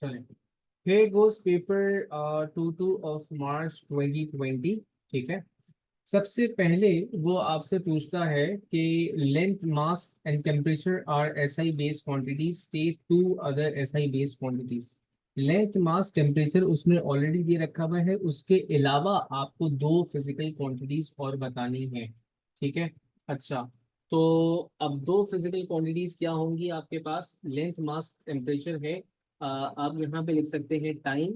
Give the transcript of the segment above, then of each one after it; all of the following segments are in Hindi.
चलें, here goes paper 22 of March 2020। ठीक है, सबसे पहले वो आपसे पूछता है कि length, mass and temperature are SI based quantities, state two other SI based quantities. Length, mass, temperature उसमें ऑलरेडी दे रखा हुआ है, उसके अलावा आपको दो फिजिकल क्वांटिटीज और बतानी है। ठीक है, अच्छा, तो अब दो फिजिकल क्वांटिटीज क्या होंगी आपके पास? लेंथ, मास, टेम्परेचर है। आप यहाँ पे लिख सकते हैं टाइम,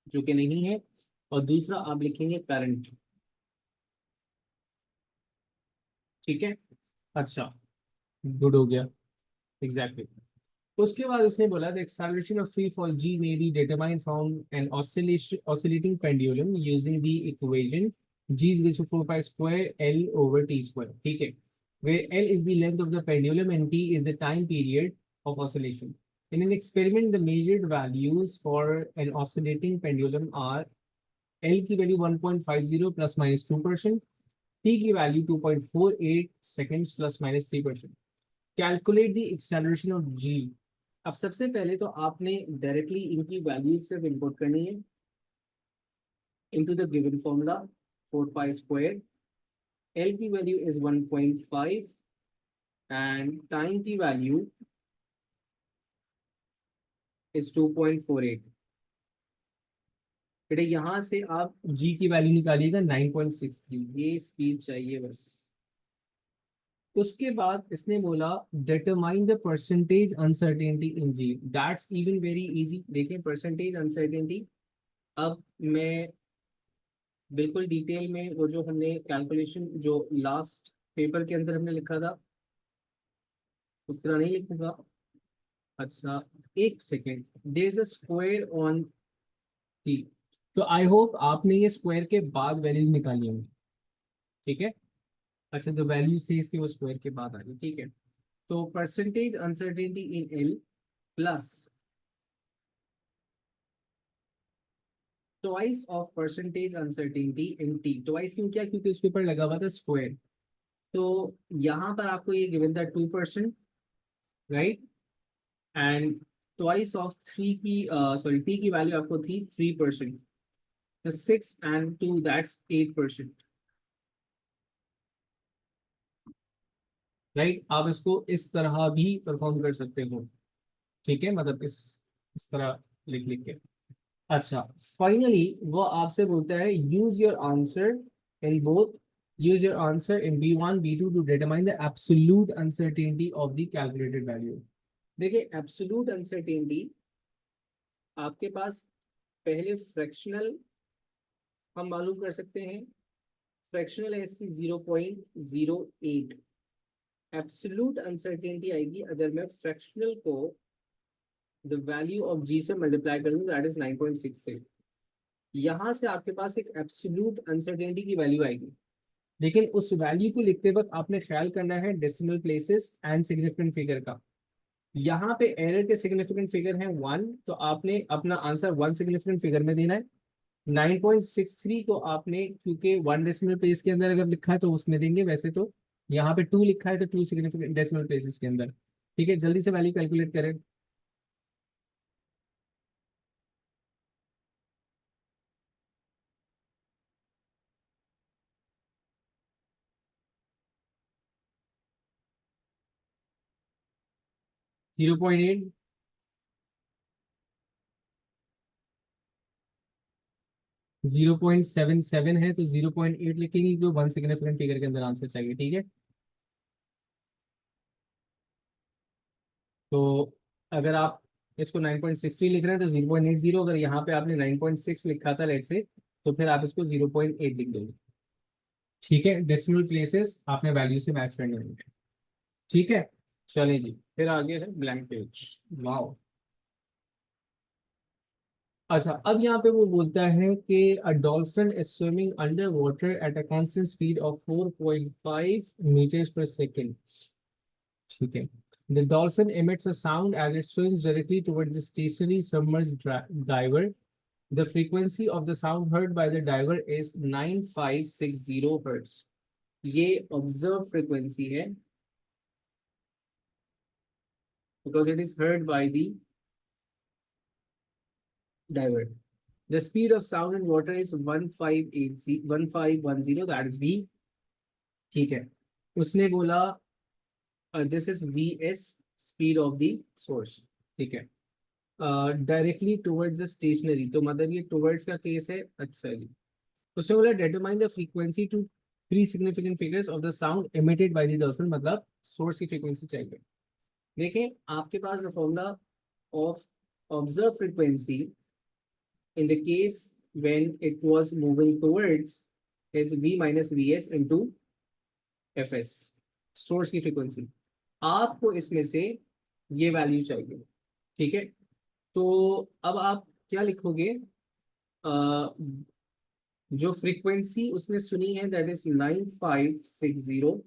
जो कि नहीं है, और दूसरा आप लिखेंगे करंट। ठीक है, अच्छा, गुड हो गया, एग्जैक्टली exactly. उसके बाद इसने बोला the acceleration of free fall g may be determined from an oscillating pendulum using the equation g is equal to 4 pi square L over T square. ठीक है, where L is the length of the pendulum and T is the time period of oscillation. In an experiment, the measured values for an oscillating pendulum are L की वैल्यू 1.50 प्लस माइनस 2%, T की value 2.48 seconds plus minus 3%। Calculate the acceleration of g. अब सबसे पहले तो आपने डायरेक्टली इनकी वैल्यूज सिर्फ इनपुट करनी है into the given formula 4 pi square. L की वैल्यू इज 1.5 एंड टाइम की वैल्यू इज 2.48। बेटा यहाँ से आप जी की वैल्यू निकालिएगा 9.63, ये स्पीड चाहिए बस। उसके बाद इसने बोला determine the percentage uncertainty in g. That's even very easy. देखिए परसेंटेज अनसर्टेनिटी, अब मैं बिल्कुल डिटेल में वो जो हमने कैलकुलेशन जो लास्ट पेपर के अंदर हमने लिखा था उस तरह नहीं लिखूंगा। अच्छा, एक second, there is a square on T. तो आई होप आपने ये स्क्वायर के बाद वैल्यूज निकाली होंगी। ठीक है, अच्छा, तो वैल्यू से इसके वो स्क्वायर के बाद आ गई। ठीक है, तो percentage uncertainty in L plus twice of percentage uncertainty in T. Twice क्यों किया? क्योंकि उसके ऊपर लगा हुआ था स्क्वायर। तो यहाँ पर आपको ये गिवन था 2%, right, and twice of three की सॉरी टी की वैल्यू आपको थी 3%, तो 6 and 2 दैट्स 8%। राइट, आप इसको इस तरह भी परफॉर्म कर सकते हो। ठीक है, मतलब इस तरह लिख लिख के। अच्छा, फाइनली वो आपसे बोलता है use your answer in both, use your answer in B1 B2 to determine the absolute uncertainty of the calculated value. देखिए एब्सोल्यूट अनसर्टेनिटी आपके पास पहले फ्रैक्शनल हम मालूम कर सकते हैं। फ्रैक्शनल है इसकी 0.08। एब्सोल्यूट अनसर्टेनिटी आएगी अगर मैं फ्रैक्शनल को द वैल्यू ऑफ जी से मल्टीप्लाई कर दूं, दैट इज 9.63। यहाँ से आपके पास एक एब्सोल्यूट अनसर्टेनिटी की वैल्यू आएगी, लेकिन उस वैल्यू को लिखते वक्त आपने ख्याल करना है decimal places and significant figure का। यहाँ पे एरर के सिग्निफिकेंट फिगर है 1, तो आपने अपना आंसर 1 सिग्निफिकेंट फिगर में देना है। 9.63 को आपने, क्योंकि 1 डेसिमल प्लेस के अंदर अगर लिखा है तो उसमें देंगे, वैसे तो यहाँ पे 2 लिखा है तो 2 सिग्निफिकेंट डेसिमल प्लेसेस के अंदर। ठीक है, जल्दी से वैल्यू कैलकुलेट करें। 0.8, 0.77 है तो 0.8 लिखेंगे, जो 1 सिग्निफिकेंट फिगर के अंदर आंसर चाहिए। ठीक है, तो अगर आप इसको 9.63 लिख रहे हैं तो 0.80, अगर यहाँ पे आपने 9.6 लिखा था लेट से, तो फिर आप इसको 0.8 लिख दोगे। ठीक है, डेसिमल प्लेसेस आपने वैल्यू से मैच करने होंगे। ठीक है, चलिए जी, फिर आगे है ब्लैंक पेज। वाओ, अच्छा, अब यहाँ पे वो बोलता है कि a dolphin is swimming under water at a constant speed of 4.5 metres per second. ठीक है, the dolphin emits a sound as it swims directly towards the stationary submerged diver. The frequency of the sound heard by the diver is 9560 hertz. ये ऑब्जर्व फ्रीक्वेंसी है। because it is hurt by the divert. The speed of sound in water is 1510, that is v. ठीक है, उसने बोला this is V S speed of the source, ठीक है, डायरेक्टली टुवर्ड्स द स्टेशनरी, तो मतलब ये टुवर्ड्स का केस है। अच्छा जी, उसने बोला determine the frequency to three significant figures of the sound emitted by the dolphin, मतलब सोर्स की फ्रीक्वेंसी चाहिए। देखें आपके पास the formula of observe frequency in the case when it was moving towards is v minus vs into fs, source की फ्रीक्वेंसी। आपको इसमें से ये वैल्यू चाहिए, ठीक है। तो अब आप क्या लिखोगे, जो फ्रीक्वेंसी उसने सुनी है that is 9560,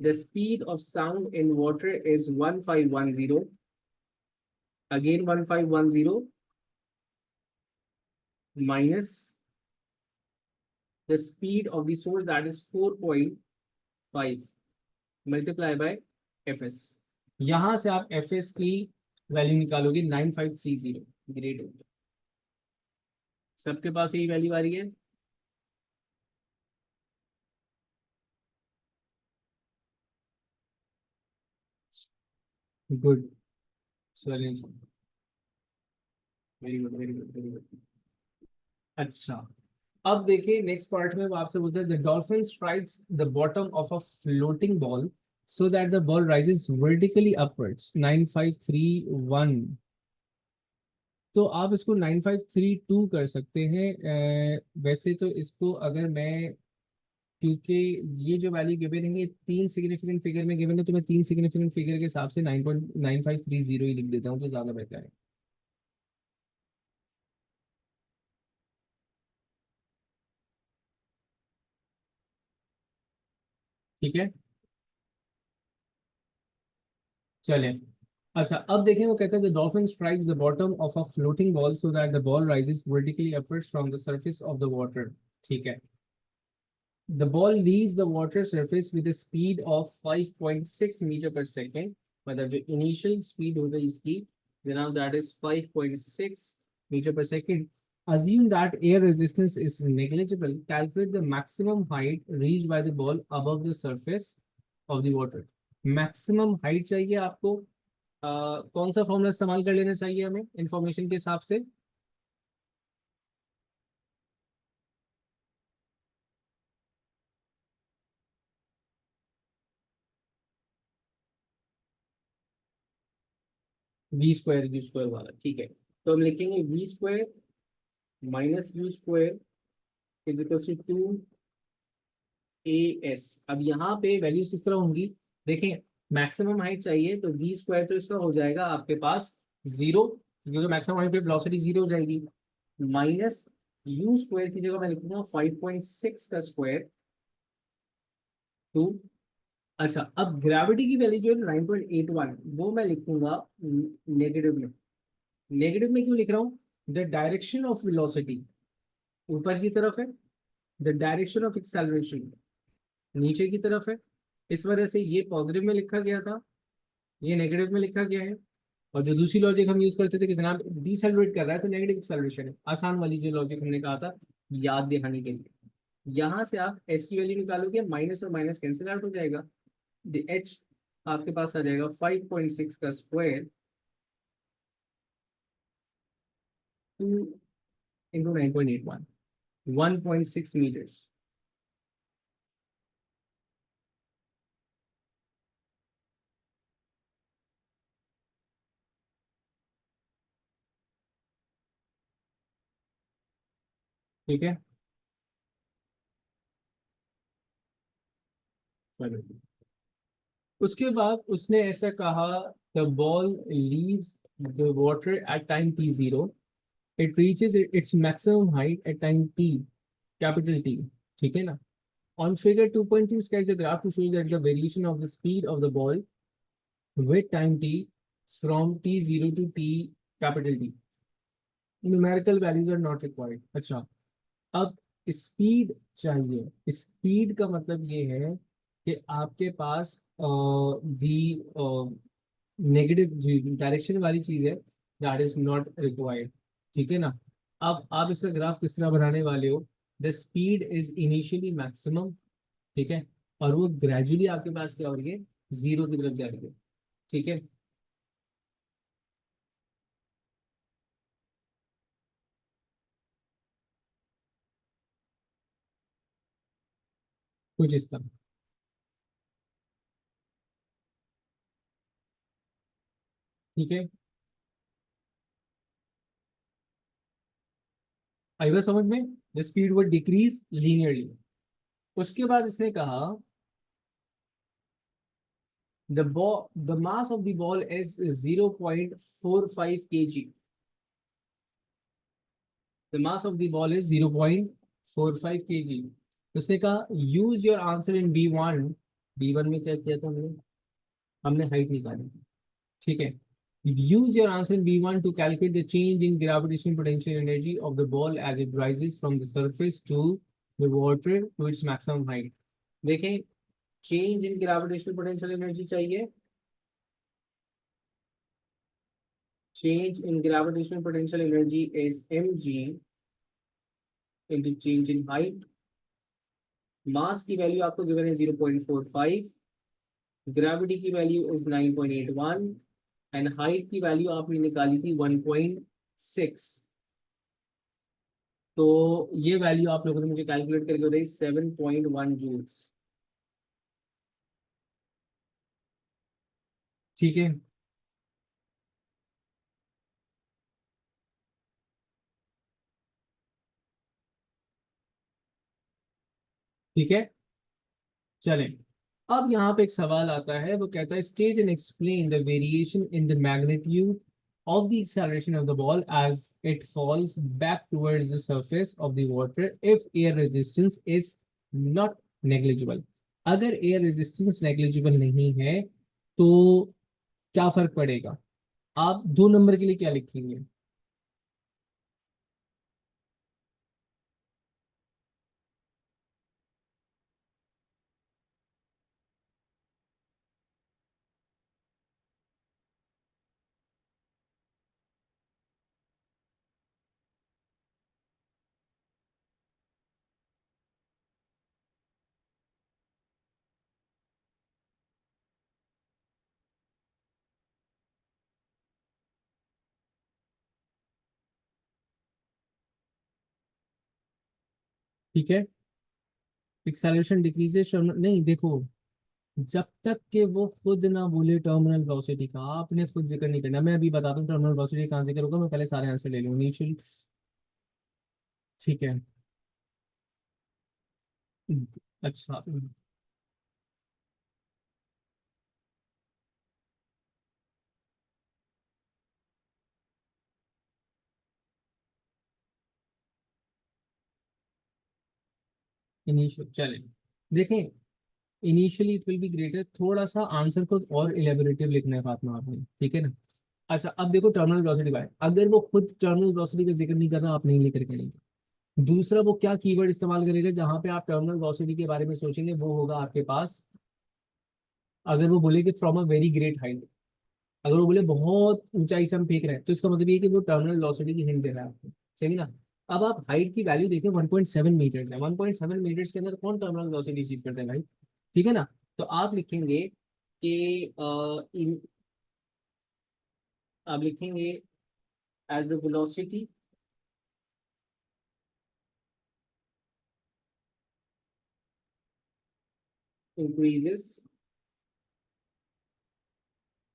the speed of sound in water is 1510, again 1510 minus the speed of the source that is 4.5 multiply by fs। यहां से आप fs की वैल्यू निकालोगे 9530, ग्रेट हो गया। सबके पास यही वैल्यू आ रही है। गुड, चलिए, very good very good very good. अच्छा, अब देखिए नेक्स्ट पार्ट में वो आपसे बोलते हैं the dolphin strikes the bottom of a floating ball so that the ball rises vertically upwards 9531। तो आप इसको 9532 कर सकते हैं। वैसे तो इसको अगर मैं, क्योंकि ये जो वैल्यू गिवन है ये तीन सिग्निफिकेंट फिगर में गिवन है, तो मैं तीन सिग्निफिकेंट फिगर के हिसाब से 9.9530 ही लिख देता हूँ तो ज़्यादा बेहतर है। ठीक है, चलें। अच्छा, अब देखें वो कहते हैं the dolphin strikes the bottom of a floating ball so that the ball rises vertically upwards from the surface of the water. ठीक है, the ball leaves the water surface with a speed of 5.6 metre per second, मतलब जो इनिशियल स्पीड हो गई इसकी जनाब that is 5.6 metre per second. Assume that air resistance is negligible. Calculate the maximum height reached by the ball above the surface of the water. Maximum height चाहिए आपको। कौन सा फॉर्मूला इस्तेमाल कर लेना चाहिए हमें इंफॉर्मेशन के हिसाब से? वी स्क्वायर यू स्क्वायर वाला, ठीक है। तो हम लिखेंगे v square minus u square is equal to 2 AS। अब यहाँ पे वैल्यूज किस तरह होंगी, देखें मैक्सिमम हाइट चाहिए तो वी स्क्वायर तो इसका हो जाएगा आपके पास जीरो, क्योंकि मैक्सिमम हाइट पे वेलोसिटी जीरो हो जाएगी, माइनस यू स्क्वायर की जगह मैं लिखूंगा 5.6 का स्क्वायर, 2। अच्छा, अब ग्रेविटी की वैल्यू जो है 9.81 वो मैं लिखूंगा नेगेटिव में। नेगेटिव में क्यों लिख रहा हूँ, द डायरेक्शन ऑफ वेलोसिटी ऊपर की तरफ है, द डायरेक्शन ऑफ एक्सेलरेशन नीचे की तरफ है, इस वजह से ये पॉजिटिव में लिखा गया था, ये नेगेटिव में लिखा गया है। और जो दूसरी लॉजिक हम यूज करते थे कि जनाब डिसेलरेट कर रहा है तो नेगेटिव एक्सेलरेशन है, आसान वाली जो लॉजिक हमने कहा था याद दिखाने के लिए। यहाँ से आप एच की वैल्यू निकालोगे, माइनस और माइनस कैंसिल आउट हो जाएगा, द एच आपके पास आ जाएगा 5.6 का स्क्वायर 2 into 9.81, 1.6 मीटर्स। ठीक है, चलो। उसके बाद उसने ऐसा कहा the ball leaves the water at time t0, it reaches its maximum height at time t, capital T। ठीक है ना। On figure 2.2 sketch the graph to show that the variation of the speed of the ball with time t from t0 to t capital T, numerical values are not required। अच्छा, अब स्पीड चाहिए। स्पीड का मतलब ये है कि आपके पास दी नेगेटिव डायरेक्शन वाली चीज है, दैट इज नॉट रिक्वायर्ड। ठीक है ना। अब आप इसका ग्राफ किस तरह बनाने वाले हो, the speed is initially maximum, ठीक है, और वो ग्रेजुअली आपके पास क्या हो रही है, जीरो की तरफ जा रही है। ठीक है, कुछ इस तरह। ठीक है, आई बात समझ में, द स्पीड वो डिक्रीज लीनियरली। उसके बाद इसने कहा the mass of the ball is 0.45 kg, the mass of the ball is 0.45 kg। उसने कहा use your answer in B1। B1 में क्या किया था हमने, हमने हाइट निकाली। ठीक है, use your answer in B1 to calculate the change in gravitational potential energy of the ball as it rises from the surface to the water to its maximum height। देखें, change in gravitational potential energy चाहिए, change in gravitational potential energy is mg into change in height। मास की वैल्यू आपको गिवन है 0.45, ग्रेविटी की वैल्यू इज 9.81 एंड हाइट की वैल्यू आपने निकाली थी 1.6। तो ये वैल्यू आप लोगों ने मुझे कैलकुलेट करके बताई 7.1 जूल्स। ठीक है, ठीक है, चलें। अब यहाँ पे एक सवाल आता है, वो कहता है state and explain the variation in the magnitude of the acceleration of the ball as it falls back towards the surface of the water if air resistance is not negligible। अगर air resistance negligible नहीं है तो क्या फर्क पड़ेगा। आप 2 नंबर के लिए क्या लिखेंगे। ठीक है, एक्सेलरेशन डिक्रीजेस, नहीं देखो, जब तक कि वो खुद ना बोले टर्मिनल वेलोसिटी का, आपने खुद जिक्र नहीं करना। मैं अभी बताता हूँ टर्मिनल वेलोसिटी कहाँ जिक्र होगा, मैं पहले सारे आंसर ले लूँ इनिशियल। ठीक है, अच्छा, इनिशियल चले, देखें, initially it will be greater, थोड़ा सा आंसर को और इलेबोरेटिव लिखना है फातिमा आपने, ठीक है ना। अच्छा, अब देखो टर्मिनल वेलोसिटी बाय, अगर वो खुद टर्मिनल वेलोसिटी का जिक्र नहीं कर रहा, आप नहीं लेकर के आएंगे। दूसरा, वो क्या कीवर्ड इस्तेमाल करेगा जहां पे आप टर्मिनल वेलोसिटी के बारे में सोचेंगे, वो होगा आपके पास, अगर वो बोले कि from a very great height, अगर वो बोले बहुत ऊंचाई से हम फेंक रहे हैं, तो इसका मतलब ये है कि वो टर्मिनल वेलोसिटी की हिंट दे रहा है आपको। सही ना। अब आप हाइट की वैल्यू देखें, 1.7 मीटर्स है, 1.7 मीटर्स के अंदर कौन टर्मिनल वेलोसिटी अचीव करता है भाई। ठीक है ना। तो आप लिखेंगे कि आप लिखेंगे as the velocity increases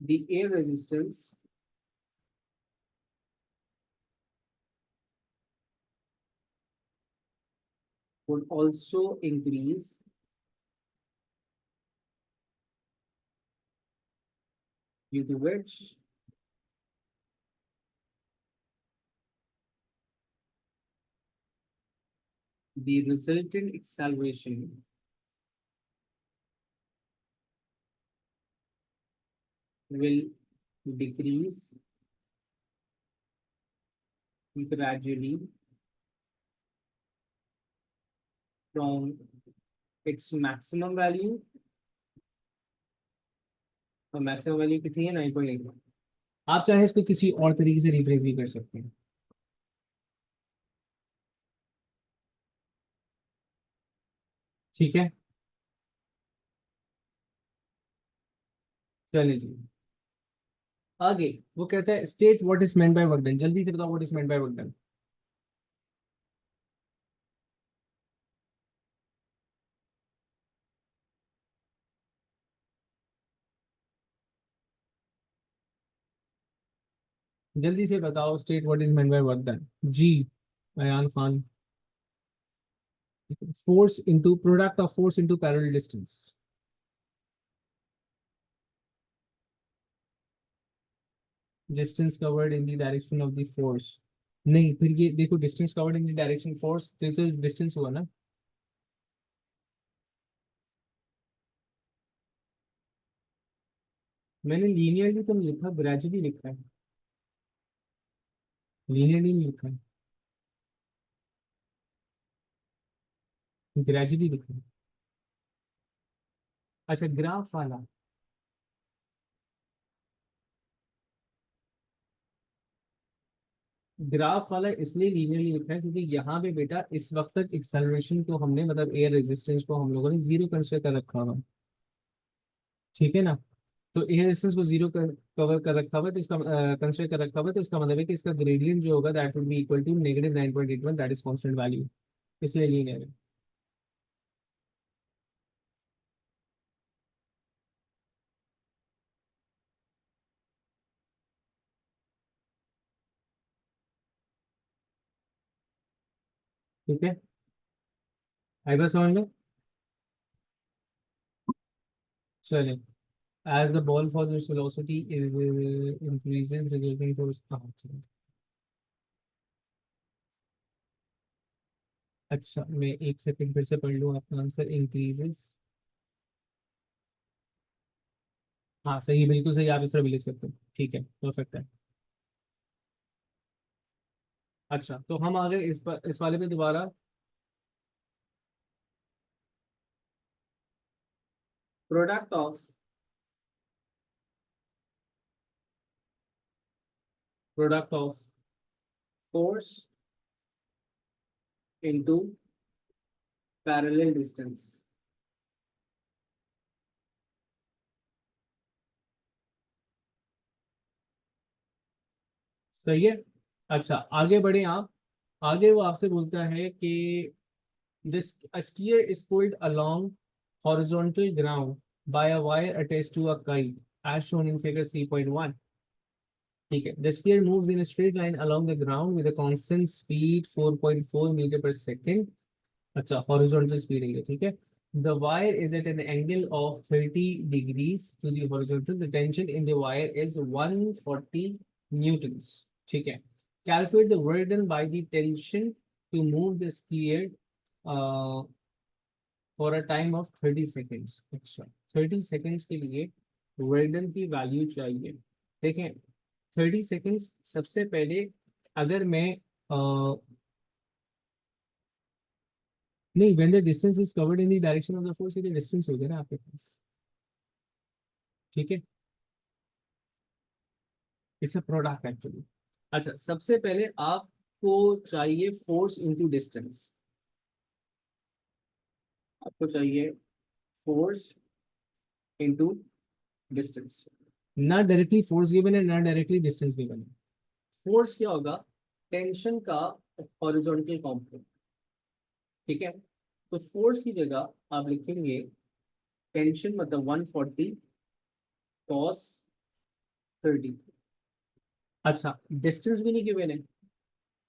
the air resistance would also increase, due to which the resultant acceleration will decrease gradually from its maximum value और मैक्सिमम वैल्यू कितनी है 9.81। आप चाहे इसको किसी और तरीके से रिफ्रेश भी कर सकते हैं। ठीक है, चलिए जी। आगे वो कहता है state what is meant by work done, जल्दी से बताओ what is meant by work done. जल्दी से बताओ state what is meant by work done. जी, Ayan Khan. Force into product of force into parallel distance. Distance covered in the direction of the force. नहीं, फिर ये देखो distance covered in the direction force, तो डिस्टेंस हुआ ना। मैंने लीनियरली तो नहीं लिखा, ग्रेजुअली लिखा है। लीनियरली नहीं लिखा है, ग्रेजुअली लिखा है। अच्छा, ग्राफ वाला। ग्राफ वाला इसलिए लीनियरली लिखा है क्योंकि यहाँ पे बेटा इस वक्त तक एक्सेलरेशन को हमने मतलब एयर रेजिस्टेंस को हम लोगों ने जीरो कंसिडर कर रखा हुआ। ठीक है ना। तो एयर रेजिस्टेंस को जीरो कवर कर रखा हुआ है, तो इसका कंसिडर कर रखा हुआ है, तो इसका मतलब है कि इसका ग्रेडियंट जो होगा that will be equal to -9.81, that is constant value. इसलिए लीनियर है। ठीक है, आई बस समझ में। चलिए, as the ball for this velocity is increases resulting force. हाँ चलिए। अच्छा, मैं एक सेकंड फिर से पढ़ लूँ आपका आंसर इंक्रीजेस। हाँ सही, बिल्कुल सही, आप इस तरह भी लिख सकते हो। ठीक है, परफेक्ट है। अच्छा, तो हम आ गए इस वाले पे दोबारा। Product of product of force into parallel distance. सही है। अच्छा, आगे बढ़े आप। आगे वो आपसे बोलता है कि this skier is pulled along horizontal ground by a wire attached to a kite as shown in figure 3.1। ठीक है, the skier moves in a straight line along the ground with a constant speed 4.4 metre per second. अच्छा, हॉरिजॉन्टल स्पीड है ये, ठीक है। The wire is at an angle of 30 degrees to the horizontal, the tension in the wire is 140 newtons. ठीक है, calculate the work done by the tension to move the skier for a time of 30 seconds. अच्छा, 30 सेकेंड्स के लिए वर्क डन की वैल्यू चाहिए। देखें, 30 सेकेंड्स सबसे पहले, अगर मैं नहीं, when the distance is covered in the direction of the force, ये तो distance हो गया ना आपके पास। ठीक है, इट्स अ प्रोडक्ट एक्चुअली। अच्छा, सबसे पहले आपको चाहिए फोर्स इनटू डिस्टेंस। आपको चाहिए फोर्स इनटू डिस्टेंस। ना डायरेक्टली फोर्स गिवन है, ना डायरेक्टली डिस्टेंस गिवन है। फोर्स क्या होगा? टेंशन का हॉरिजॉन्टल कॉम्पोनेंट। ठीक है, तो फोर्स की जगह आप लिखेंगे टेंशन मतलब 140 कॉस 30। अच्छा, डिस्टेंस भी नहीं गिवन है,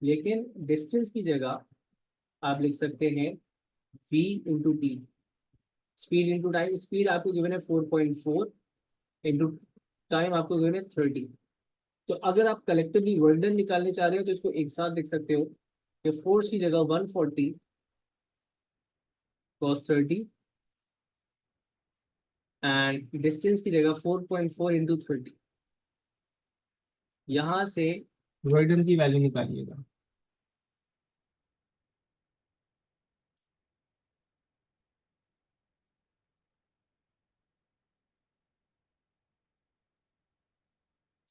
लेकिन डिस्टेंस की जगह आप लिख सकते हैं v into T. Speed into time, speed आपको गिवन है 4.4, इंटू टाइम आपको गिवन है 30। तो अगर आप कलेक्टिवली वर्क डन निकालने चाह रहे हो तो इसको एक साथ लिख सकते हो कि फोर्स की जगह 140 कॉस 30 एंड डिस्टेंस की जगह 4.4 इंटू 30। यहाँ से वर्क डन की वैल्यू निकालिएगा।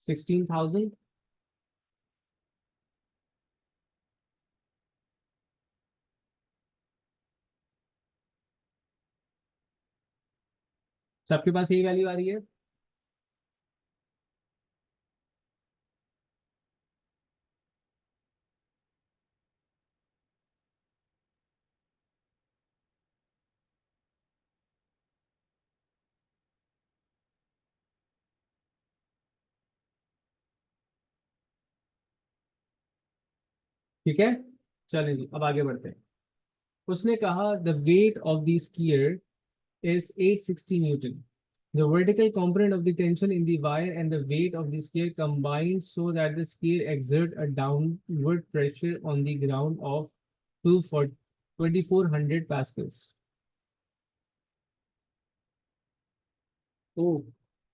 16,000। सबके पास यही वैल्यू आ रही है। ठीक है, चलें जी, अब आगे बढ़ते हैं। उसने कहा the weight of the skier is 860 Newton. The vertical component of the tension in the wire and the weight of the sphere combine so that the sphere exert a downward pressure on the ground of 2400 pascals. Oh,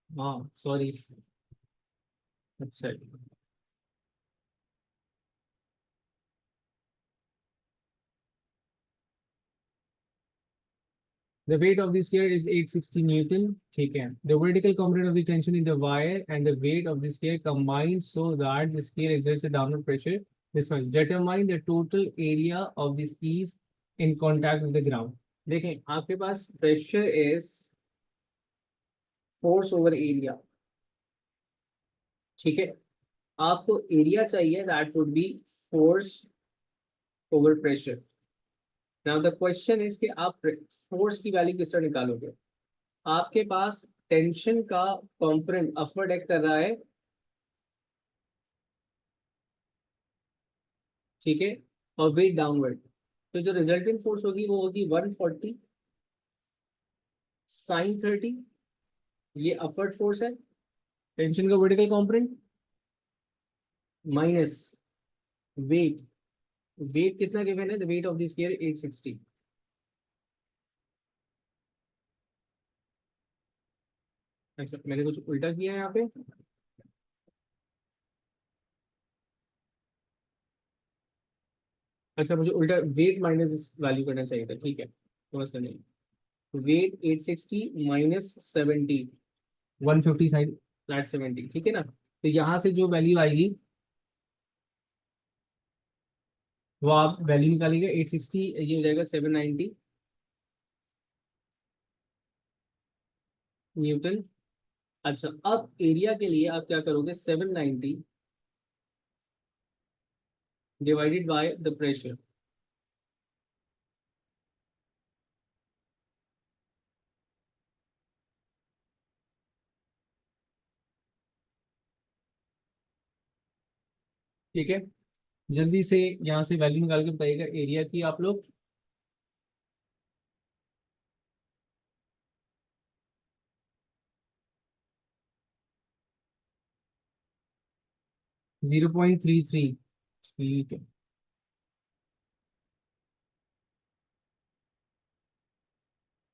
हाँ, sorry. अच्छा, the weight of the sphere is 860 Newton. ठीक है. The vertical component of the tension in the wire and the weight of the sphere combine so that the sphere exerts a downward pressure. This one. Determine the total area of the skis in contact with the ground. देखें, आपके पास pressure is force over area. ठीक है. आपको एरिया चाहिए, that would be force over pressure. Now the question is कि आप force की वैल्यू किस तरह निकालोगे. आपके पास टेंशन का कंपोनेंट अपवर्ड एक्ट कर रहा है, ठीक है, और वेट डाउनवर्ड, तो जो रिजल्टेंट फोर्स होगी वो होगी 140 साइन 30। ये अपवर्ड फोर्स है, टेंशन का vertical component, minus weight. Weight कितना गिवन है, the weight of this sphere 860। अच्छा, मैंने कुछ उल्टा किया है यहाँ पे। अच्छा, मुझे उल्टा वेट माइनस इस वैल्यू करना चाहिए था, ठीक है, समझ नहीं। वेट 860 माइनस 70, 150 साइन फ्लैट 70, ठीक है ना। तो यहाँ से जो वैल्यू आएगी वो आप वैल्यू निकालेंगे 860, ये हो जाएगा 790 न्यूटन। अच्छा, अब एरिया के लिए आप क्या करोगे, 790 डिवाइडेड बाय द प्रेशर। ठीक है, जल्दी से यहाँ से वैल्यू निकाल के बताइएगा एरिया की आप लोग। 0.33। ठीक है,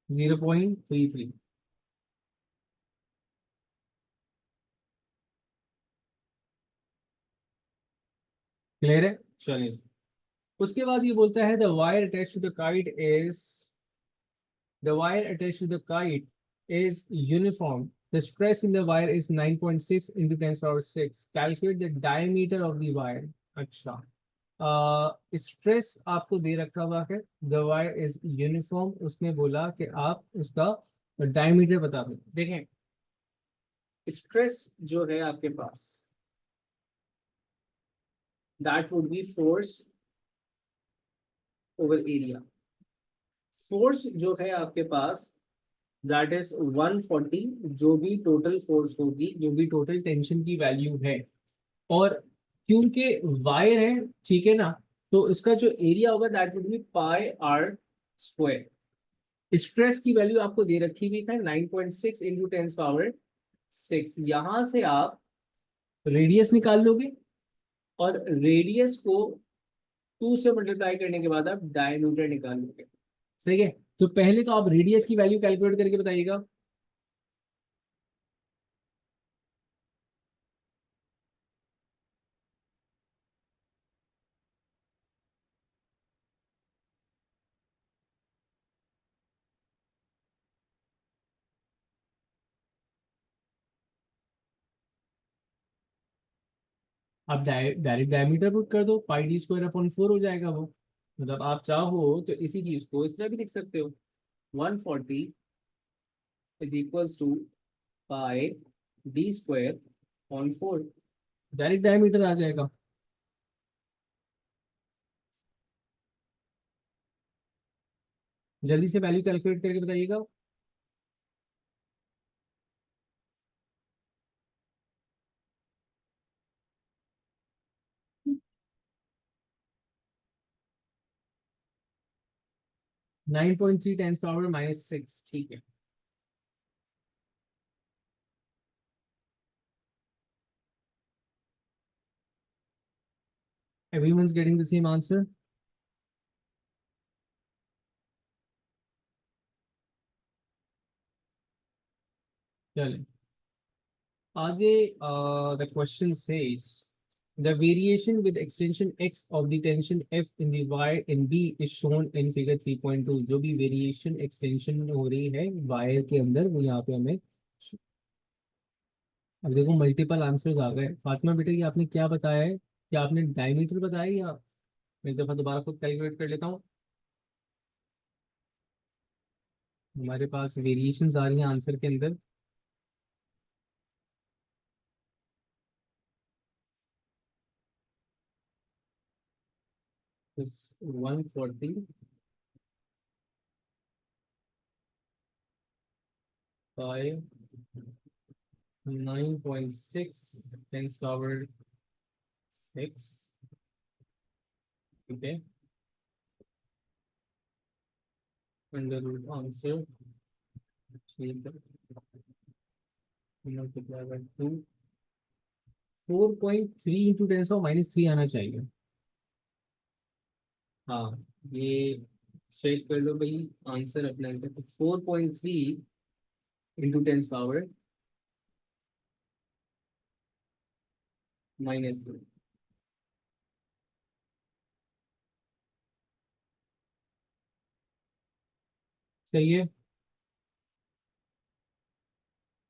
0.33। क्लियर है, चलिए। उसके बाद ये बोलता है the wire attached to the kite is uniform. The stress in the wire is 9.6 into 10 power 6. Calculate the diameter of the wire. अच्छा, स्ट्रेस आपको दे रखा हुआ है, द वायर इज यूनिफॉर्म, उसने बोला कि आप उसका डायमीटर बता दें। देखें, स्ट्रेस जो है आपके पास, that would be force over area. Force जो है आपके पास, दैट इज 140, जो भी टोटल फोर्स होगी, जो भी टोटल टेंशन की वैल्यू है। और क्योंकि वायर है, ठीक है ना, तो इसका जो एरिया होगा that would be pi r square. Stress की वैल्यू आपको दे रखी हुई है 9.6 इंटू 10 पावर 6। यहां से आप रेडियस निकाल लोगे, और रेडियस को 2 से मल्टीप्लाई करने के बाद आप डायमीटर निकाल लोगे। सही है, तो पहले तो आप रेडियस की वैल्यू कैलकुलेट करके बताइएगा। आप डायरेक्ट डायमीटर पुट कर दो, पाई डी स्क्वायर अपॉन 4 हो जाएगा वो। मतलब आप चाहो तो इसी चीज को इस तरह भी लिख सकते हो, 140 is equals to pi d square on 4, direct diameter आ जाएगा। जल्दी से वैल्यू कैलकुलेट करके बताइएगा। 9.3 टेंस पावर -6, ठीक है। Everyone's getting the same answer. चलिए आगे, the question says the variation with extension x of the tension f in the wire in B is shown in figure 3.2। जो भी वेरिएशन एक्सटेंशन हो रही है वायर के अंदर वो यहाँ पे हमें, अब देखो मल्टीपल आंसर्स आ गए। फातिमा बेटा ये आपने क्या बताया है, क्या आपने डायमीटर बताया या एक दफा दोबारा खुद कैलकुलेट कर लेता हूँ। हमारे पास वेरिएशंस आ रही हैं आंसर के अंदर। इस 140 बाय 9.6 टेंस पावर 6, ठीक है, अंडर रूट आंसर, ठीक है, multiply by 2, 4.3 into tens power -3 आना चाहिए। हाँ, ये चेक कर लो भाई, आंसर अपना 4.3 इंटू टेंस पावर -3। सही है,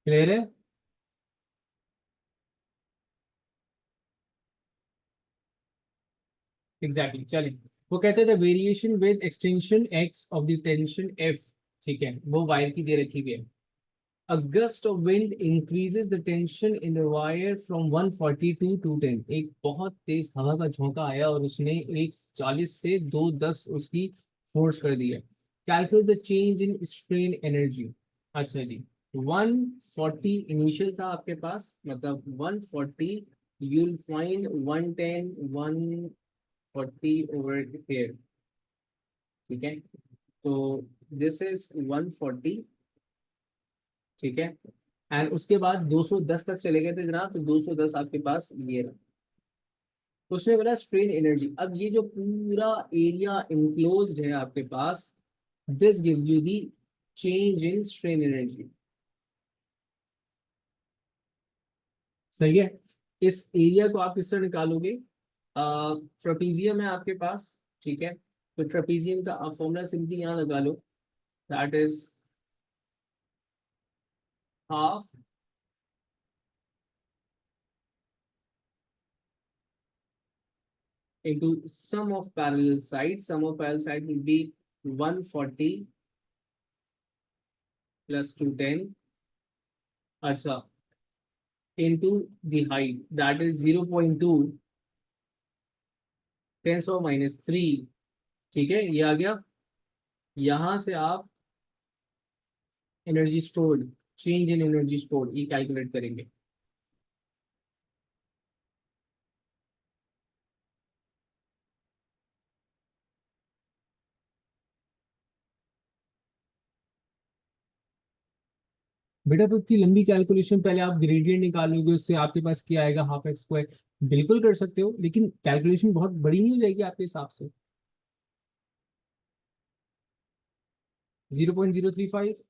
क्लियर है। एग्जैक्टली चलिए, वो कहते थे variation with extension x of the tension F, ठीक है, वो वायर की दे रखी हुई है। A gust of wind increases the tension in the wire from 140 to 210। एक बहुत तेज हवा का झोंका आया और उसने 140 से 210 उसकी फोर्स कर दी है। Calculate the change in strain energy. अच्छा जी, 140 इनिशियल था आपके पास, मतलब 140, you'll find 110 140 over here, ठीक है। तो दिस इज 140, ठीक है, एंड उसके बाद 210 तक चले गए थे जनाब, तो 210 आपके पास ये रहा। तो उसने बोला स्ट्रेन एनर्जी, अब ये जो पूरा एरिया इनक्लोज्ड है आपके पास, this gives you the change in strain energy. सही है। इस एरिया को आप किस तरह निकालोगे, ट्रेपीजियम है आपके पास, ठीक है, तो ट्रेपीजियम का आप फॉर्मूला सिंपली यहाँ लगा लो, that is half into sum of parallel sides, sum of parallel side will be 140 plus 210, अच्छा, into the height that is 0.2 10⁻³ ठीक है, ये आ गया। यहां से आप energy stored, change in energy stored ये कैलकुलेट करेंगे। बेटा तो इतनी लंबी कैलकुलेशन पहले आप ग्रेडियंट निकालोगे, उससे आपके पास क्या आएगा, हाफ एक्स स्क्वायर। बिल्कुल कर सकते हो, लेकिन कैलकुलेशन बहुत बड़ी नहीं हो जाएगी आपके हिसाब से। 0.035,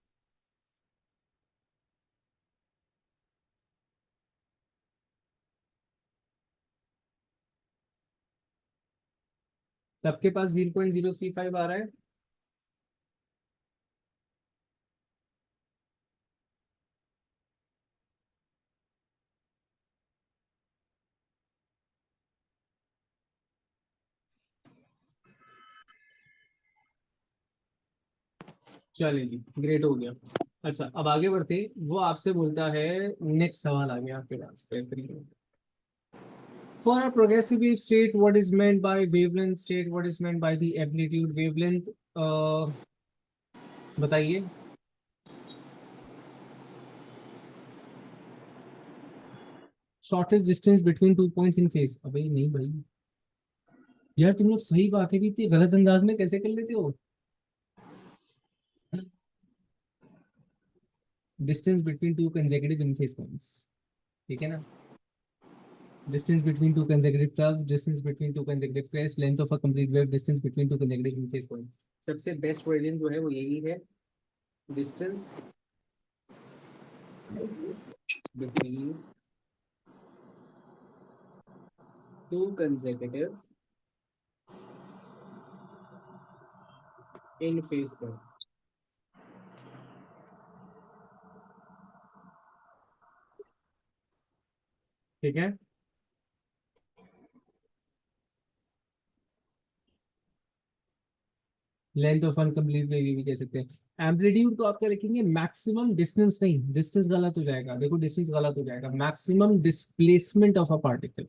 सबके पास 0.035 आ रहा है। चलिए जी, ग्रेट हो गया। अच्छा, अब आगे बढ़ते। वो आपसे बोलता है, नेक्स्ट सवाल आ गया आपके पास, बेहतरीन। For a progressive wave state, what is meant by wavelength state? What is meant by the amplitude wavelength? बताइए। Shortest distance between two points in phase. अबे नहीं भाई, यार तुम लोग सही बातें भी इतनी गलत अंदाज में कैसे कर लेते हो? डिस्टेंस बिटवीन टू कंसेक्यूटिव इन फेज पॉइंट्स, ठीक है ना? Distance between two consecutive curves, distance between two consecutive crests, length of a complete wave, distance between two consecutive in phase points. सबसे बेस्ट वर्जन जो है वो यही है, distance between two consecutive in phase point. ठीक है। लेंथ ऑफ अनकम्प्लीट वेव भी कह सकते हैं। एम्पलीट्यूड को आप क्या लिखेंगे? मैक्सिमम डिस्टेंस, नहीं डिस्टेंस गलत हो जाएगा, देखो डिस्टेंस गलत हो जाएगा, maximum displacement of a particle.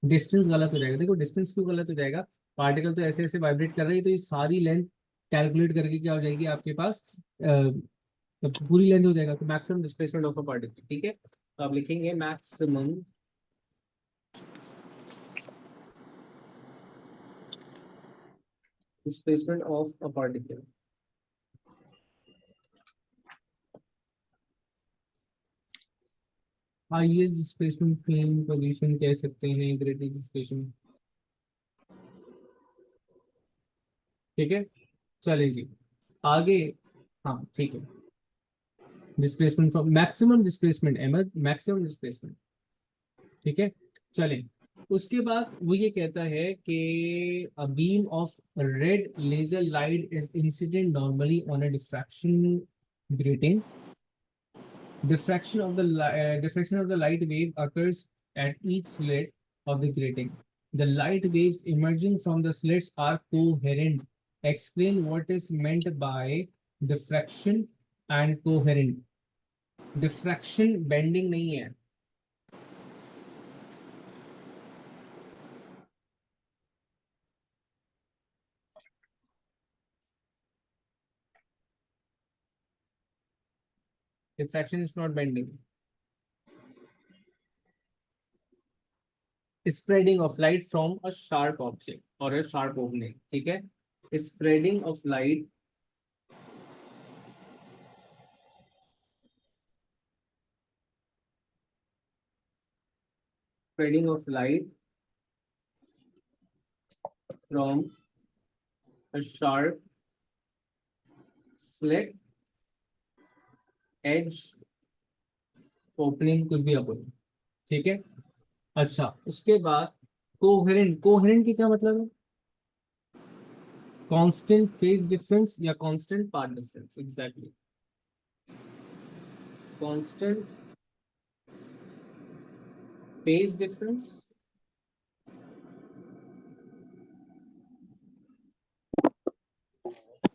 Distance गलत हो जाएगा, देखो डिस्टेंस क्यों गलत हो जाएगा? पार्टिकल तो ऐसे ऐसे वाइब्रेट कर रही है, तो ये सारी लेंथ कैलकुलेट करके क्या हो जाएगी आपके पास? तो पूरी लेंथ हो जाएगा, तो maximum displacement of a particle. ठीक है, तो आप लिखेंगे maximum displacement of a particle. Highest displacement frame position कह सकते हैं, ग्रेटेस्ट डिस्प्लेसमेंट। ठीक है, चलिए जी आगे। हाँ ठीक है, displacement from maximum displacement, Ahmad maximum displacement. ठीक है, चलें। उसके बाद वो ये कहता है कि a beam of red laser light is incident normally on a diffraction grating. Diffraction of the light wave occurs at each slit of the grating. The light waves emerging from the slits are coherent. Explain what is meant by diffraction and coherent. Diffraction bending नहीं है। Diffraction is not bending. Spreading of light from a sharp object or a sharp opening. ठीक है, spreading of light, spreading of light from a sharp slit edge opening, कुछ भी आप बोलो। ठीक है, अच्छा उसके बाद कोहेरेंट। कोहेरेंट की क्या मतलब है? कांस्टेंट फेज डिफरेंस या constant path difference. Exactly, constant phase difference,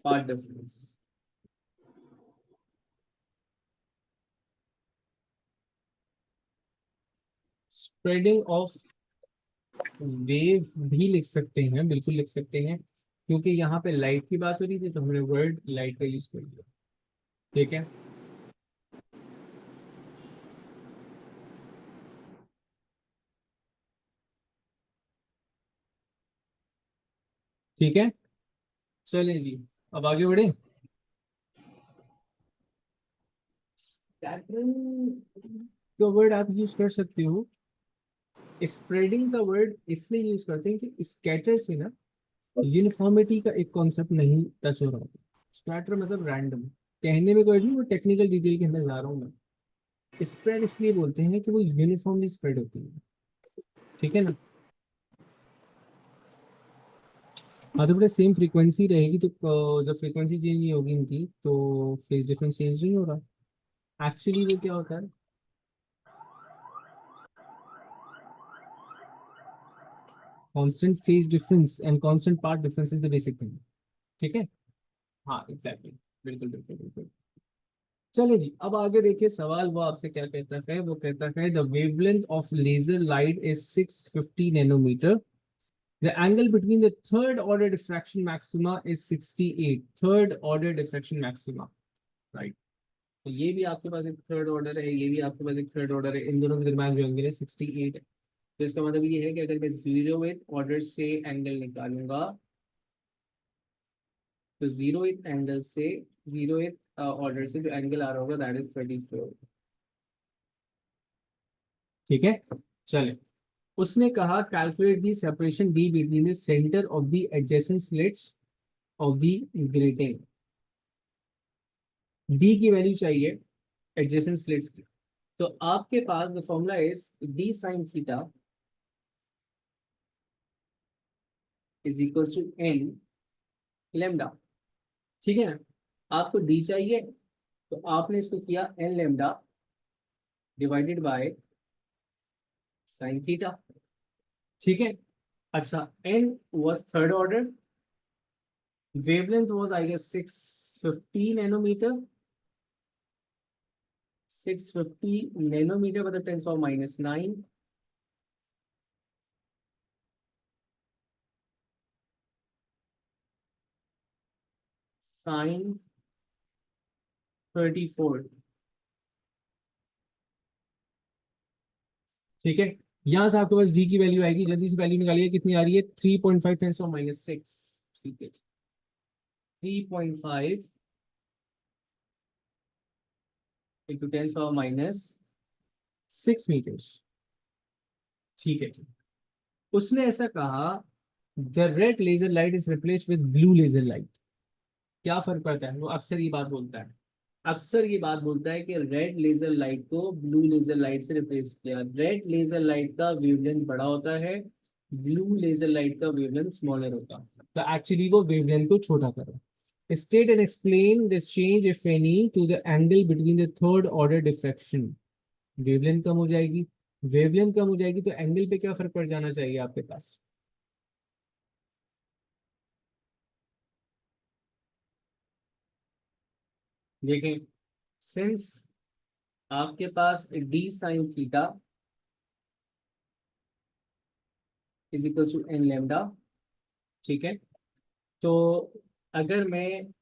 path difference. Spreading of wave भी लिख सकते हैं, बिल्कुल लिख सकते हैं, क्योंकि यहाँ पे लाइट की बात हो रही थी तो हमने वर्ड लाइट का यूज कर दिया। ठीक है, ठीक है, चलें जी अब आगे बढ़े। स्कैटरिंग का वर्ड आप यूज कर सकते हो। स्प्रेडिंग का वर्ड इसलिए यूज करते हैं कि स्कैटर से ना यूनिफॉर्मिटी का एक कॉन्सेप्ट नहीं टच हो रहा होता। स्कैटर मतलब रैंडम, कहने में कोई नहीं, वो टेक्निकल डिटेल के अंदर जा रहा हूँ मैं। स्प्रेड इसलिए बोलते हैं कि वो यूनिफॉर्मली स्प्रेड होती है। ठीक है ना? हाँ तो बेटा सेम फ्रीक्वेंसी रहेगी तो जब फ्रीक्वेंसी चेंज नहीं होगी इनकी तो फेज डिफरेंस चेंज नहीं हो रहा। एक्चुअली वो क्या होता है, constant phase difference and constant path difference is the basic thing. ठीक है, हाँ एग्जैक्टली। बिल्कुल बिल्कुल बिल्कुल। चलिए जी, अब आगे देखिए सवाल वो आपसे क्या कहता है। वो कहता है the wavelength of laser light is 650 nanometre. The angle between the third order diffraction maxima is 68. Third order diffraction maxima, right? तो ये भी आपके पास एक थर्ड ऑर्डर है, ये भी आपके पास एक थर्ड ऑर्डर है, इन दोनों के दरम्यान जो एंगल है 68 है। तो इसका मतलब ये है कि अगर मैं जीरोथ ऑर्डर से एंगल निकालूंगा, तो जीरोथ एंगल से, जीरोथ ऑर्डर से जो एंगल आ रहा होगा दैट इज 34। ठीक है। चले, उसने कहा calculate the separation d between the centre of the adjacent slits of the grating. D की वैल्यू चाहिए एडजेसेंट स्लिट्स की। तो आपके पास the formula is d sine theta is equal to n lambda. ठीक है ना, आपको डी चाहिए, तो आपने इसको किया n lambda divided by sine theta. ठीक है। अच्छा, n was third order, wavelength was I guess 650 nanometre. 650 nanometre मतलब 10⁻⁹ साइन 34। ठीक है, यहां से आपके पास डी की वैल्यू आएगी, जल्दी से वैल्यू निकालिए कितनी आ रही है, 3.5 10⁻⁶। ठीक है, 3.5 इंटू 10⁻⁶मीटर्स। ठीक है, उसने ऐसा कहा the red laser light is replace with blue laser light. क्या फर्क पड़ता है, वो अक्सर ये बात बोलता है, अक्सर ये बात बोलता है कि रेड लेजर लाइट को ब्लू लेजर लाइट से रिप्लेस किया। रेड लेजर लाइट का वेवलेंथ बड़ा होता है, ब्लू लेजर लाइट का वेवलेंथ स्मॉलर होता है। तो एक्चुअली वो वेवलेंथ को छोटा करो। State and explain the change if any to the angle between the third order diffraction. Wavelength कम हो जाएगी, वेवलेंथ कम हो जाएगी तो एंगल पे क्या फर्क पड़ जाना चाहिए आपके पास। देखें, सिंस आपके पास d sine theta is equal to n lambda. ठीक है, तो अगर मैं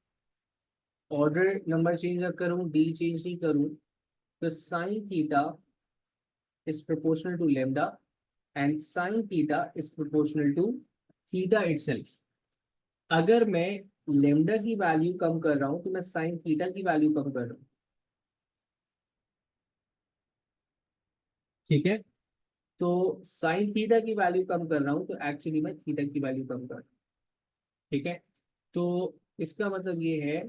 ऑर्डर नंबर चेंज ना करूं, डी चेंज नहीं करूं, तो sine theta is proportional to lambda and sine theta is proportional to theta itself. अगर मैं लेमडा की वैल्यू कम कर रहा हूं तो मैं साइन थीटा की वैल्यू कम कर रहा हूं। ठीक है, तो साइन थीटा की वैल्यू कम कर रहा हूं तो एक्चुअली मैं थीटा की वैल्यू कम कर रहा हूं। ठीक है, तो इसका मतलब ये है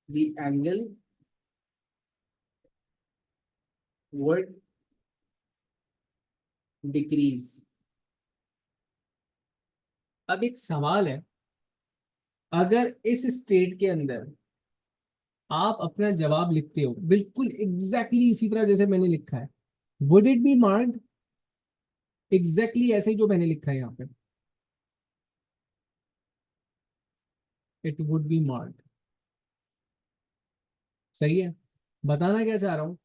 द एंगल वर्ड डिक्रीज। अब एक सवाल है, अगर इस स्टेट के अंदर आप अपना जवाब लिखते हो बिल्कुल एग्जैक्टली इसी तरह जैसे मैंने लिखा है, would it be marked exactly ऐसे ही जो मैंने लिखा है यहाँ पे, इट वुड बी मार्क्ड। सही है, बताना क्या चाह रहा हूं,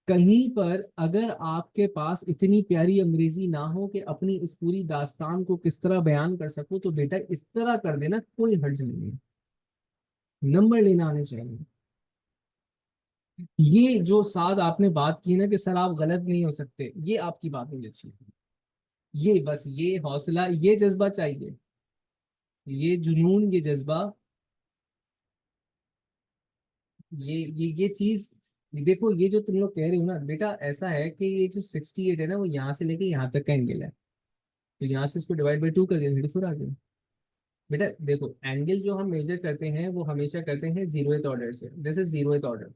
कहीं पर अगर आपके पास इतनी प्यारी अंग्रेजी ना हो कि अपनी इस पूरी दास्तान को किस तरह बयान कर सको, तो बेटा इस तरह कर देना, कोई हर्ज नहीं है, नंबर लेना आने चाहिए। ये जो साद आपने बात की ना कि सर आप गलत नहीं हो सकते, ये आपकी बात मुझे अच्छी लगी। ये बस ये हौसला, ये जज्बा चाहिए, ये जुनून, ये जज्बा, ये चीज। देखो, ये जो तुम लोग कह रहे हो ना बेटा, ऐसा है कि ये जो 68 है ना, वो यहाँ से लेके यहाँ तक का एंगल है, तो यहाँ से इसको डिवाइड बाई 2 कर दिया, 34 आ गया। बेटा देखो, एंगल जो हम मेजर करते हैं वो हमेशा करते हैं जीरोथ ऑर्डर से, this is zeroth order.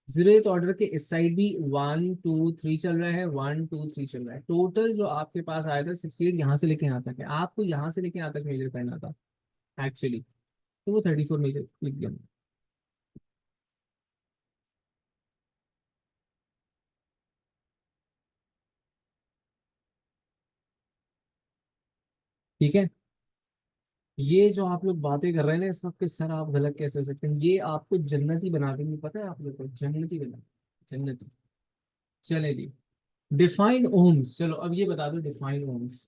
Zeroth order के इस साइड भी 1 2 3 चल रहा है, 1 2 3 चल रहा है, टोटल जो आपके पास आया था 68 यहाँ से लेके यहाँ तक है, आपको यहाँ से लेके यहाँ तक मेजर करना था एक्चुअली, तो वो 34 मेजर लिख दिया। ठीक है, ये जो आप लोग बातें कर रहे हैं ना इस वक्त के, सर आप गलत कैसे हो सकते हैं, ये आपको जन्नती बना देंगे, पता है आप लोग को, जन्नती बना, जन्नती। चले जी, डिफाइन ओम्स, चलो अब ये बता दो डिफाइन ओम्स।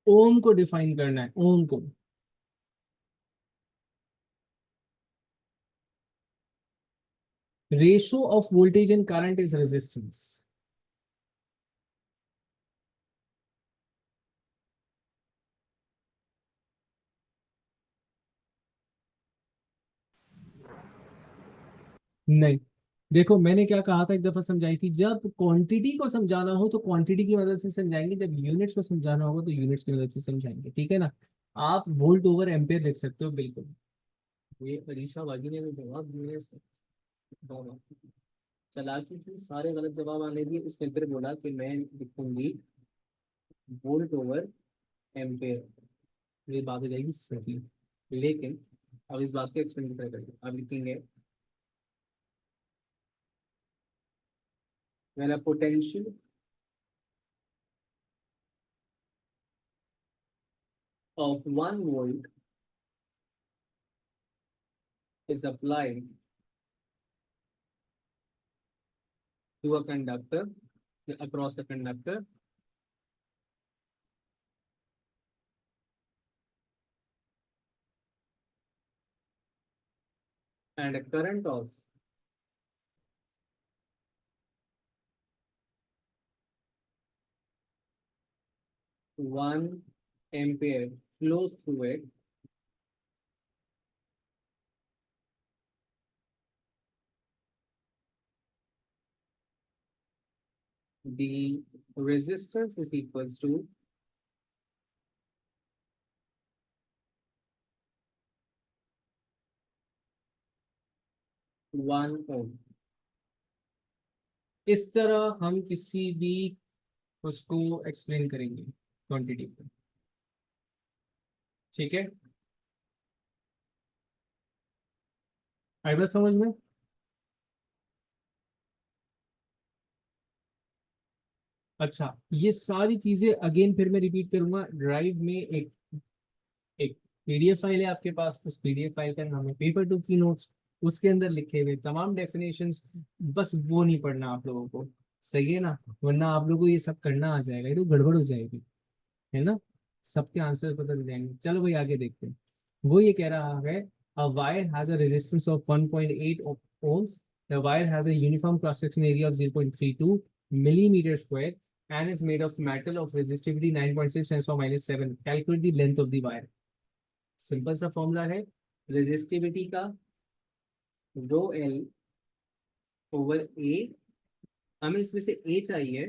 ओम को डिफाइन करना है, ओम को। Ratio of voltage and current is resistance. नहीं, देखो मैंने क्या कहा था, एक दफा समझाई थी, जब क्वांटिटी को समझाना हो तो क्वांटिटी की मदद से समझाएंगे, जब यूनिट्स को समझाना होगा तो यूनिट्स की मदद से समझाएंगे, ठीक है ना। आप वोल्ट ओवर एम्पेयर लिख सकते हो, बिल्कुल। ये अलीशा बागी ने भी जवाब दिए इसको, चालाकी की, सारे गलत जवाब आने दिए, उसने फिर बोला कि मैं लिखूंगी वोल्ट ओवर एम्पेयर, ये बात हो जाएगी सही। लेकिन अब इस बात को एक्सप्लेन करेंगे, अब लिखेंगे मेरा potential of 1 volt is applied to a conductor, across a conductor, and a current of 1 ampere flows through it. The resistance is equals to one ohm. इस तरह हम किसी भी उसको एक्सप्लेन करेंगे क्वांटिटी को, ठीक है। आई बात समझ में। अच्छा, ये सारी चीजें अगेन फिर मैं रिपीट करूंगा, ड्राइव में एक एक पीडीएफ फाइल है आपके पास, उस पीडीएफ फाइल का नाम है पेपर टू की नोट्स, उसके अंदर लिखे हुए तमाम डेफिनेशंस, बस वो नहीं पढ़ना आप लोगों को, सही है ना, वरना आप लोगों को ये सब करना आ जाएगा, ये तो गड़बड़ हो जाएगी, है ना, सबके आंसर पता चल जाएंगे। चलो भाई आगे देखते हैं। वो ये कह रहा है, a wire has a resistance of 1.8 ohms, the wire has a uniform cross section area of 0.32 millimeter square and is made of metal of resistivity 9.6 10 to the minus 7, calculate the length of the wire। Simple सा फॉर्मूला है रेजिस्टिविटी का, रो एल ओवर ए, हमें इसमें से ए चाहिए,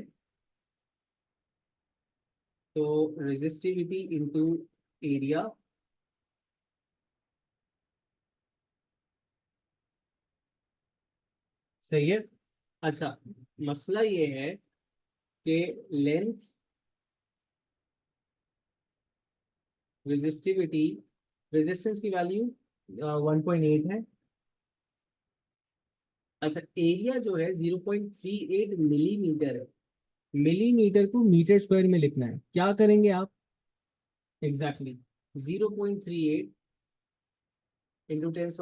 तो रेजिस्टिविटी इंटू एरिया, सही है। अच्छा, मसला ये है कि लेंथ, रेजिस्टिविटी, रेजिस्टेंस की वैल्यू 1.8 है। अच्छा, एरिया जो है 0.38 मिलीमीटर है, मिलीमीटर को मीटर स्क्वायर में लिखना है, क्या करेंगे आप, एग्जैक्टली 0.38 इंटू 10⁻⁶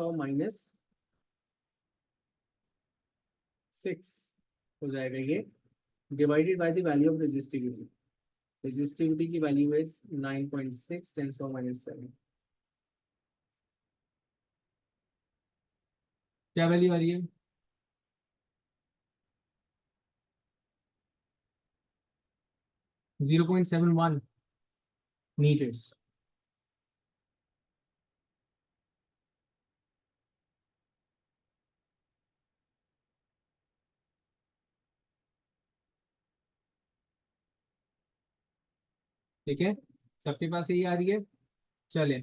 हो जाएगा ये, divided by the value of resistivity, resistivity की वैल्यू इज 9.6 10⁻⁷। क्या वैल्यू आ रही है, 0.71 मीटर्स। ठीक है, सबके पास यही आ रही है। चले,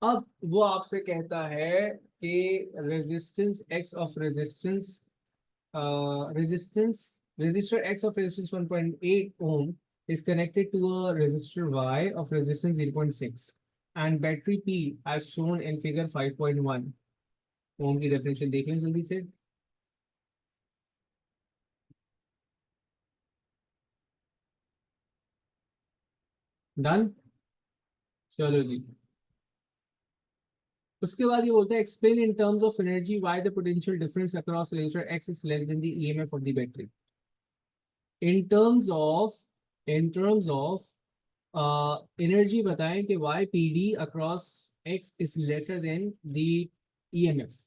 अब वो आपसे कहता है कि resistance X of resistance, resistance, resistor X of resistance 1.8 ohm is connected to a resistor Y of resistance 0.6 and battery P as shown in figure 5.1. ओम की डेफिनेशन देख लें जल्दी से. डन. चलो जी. उसके बाद ये बोलता है explain in terms of energy why the potential difference across resistor X is less than the EMF of the battery. In terms of energy बताएं कि why P D across X is lesser than the EMF.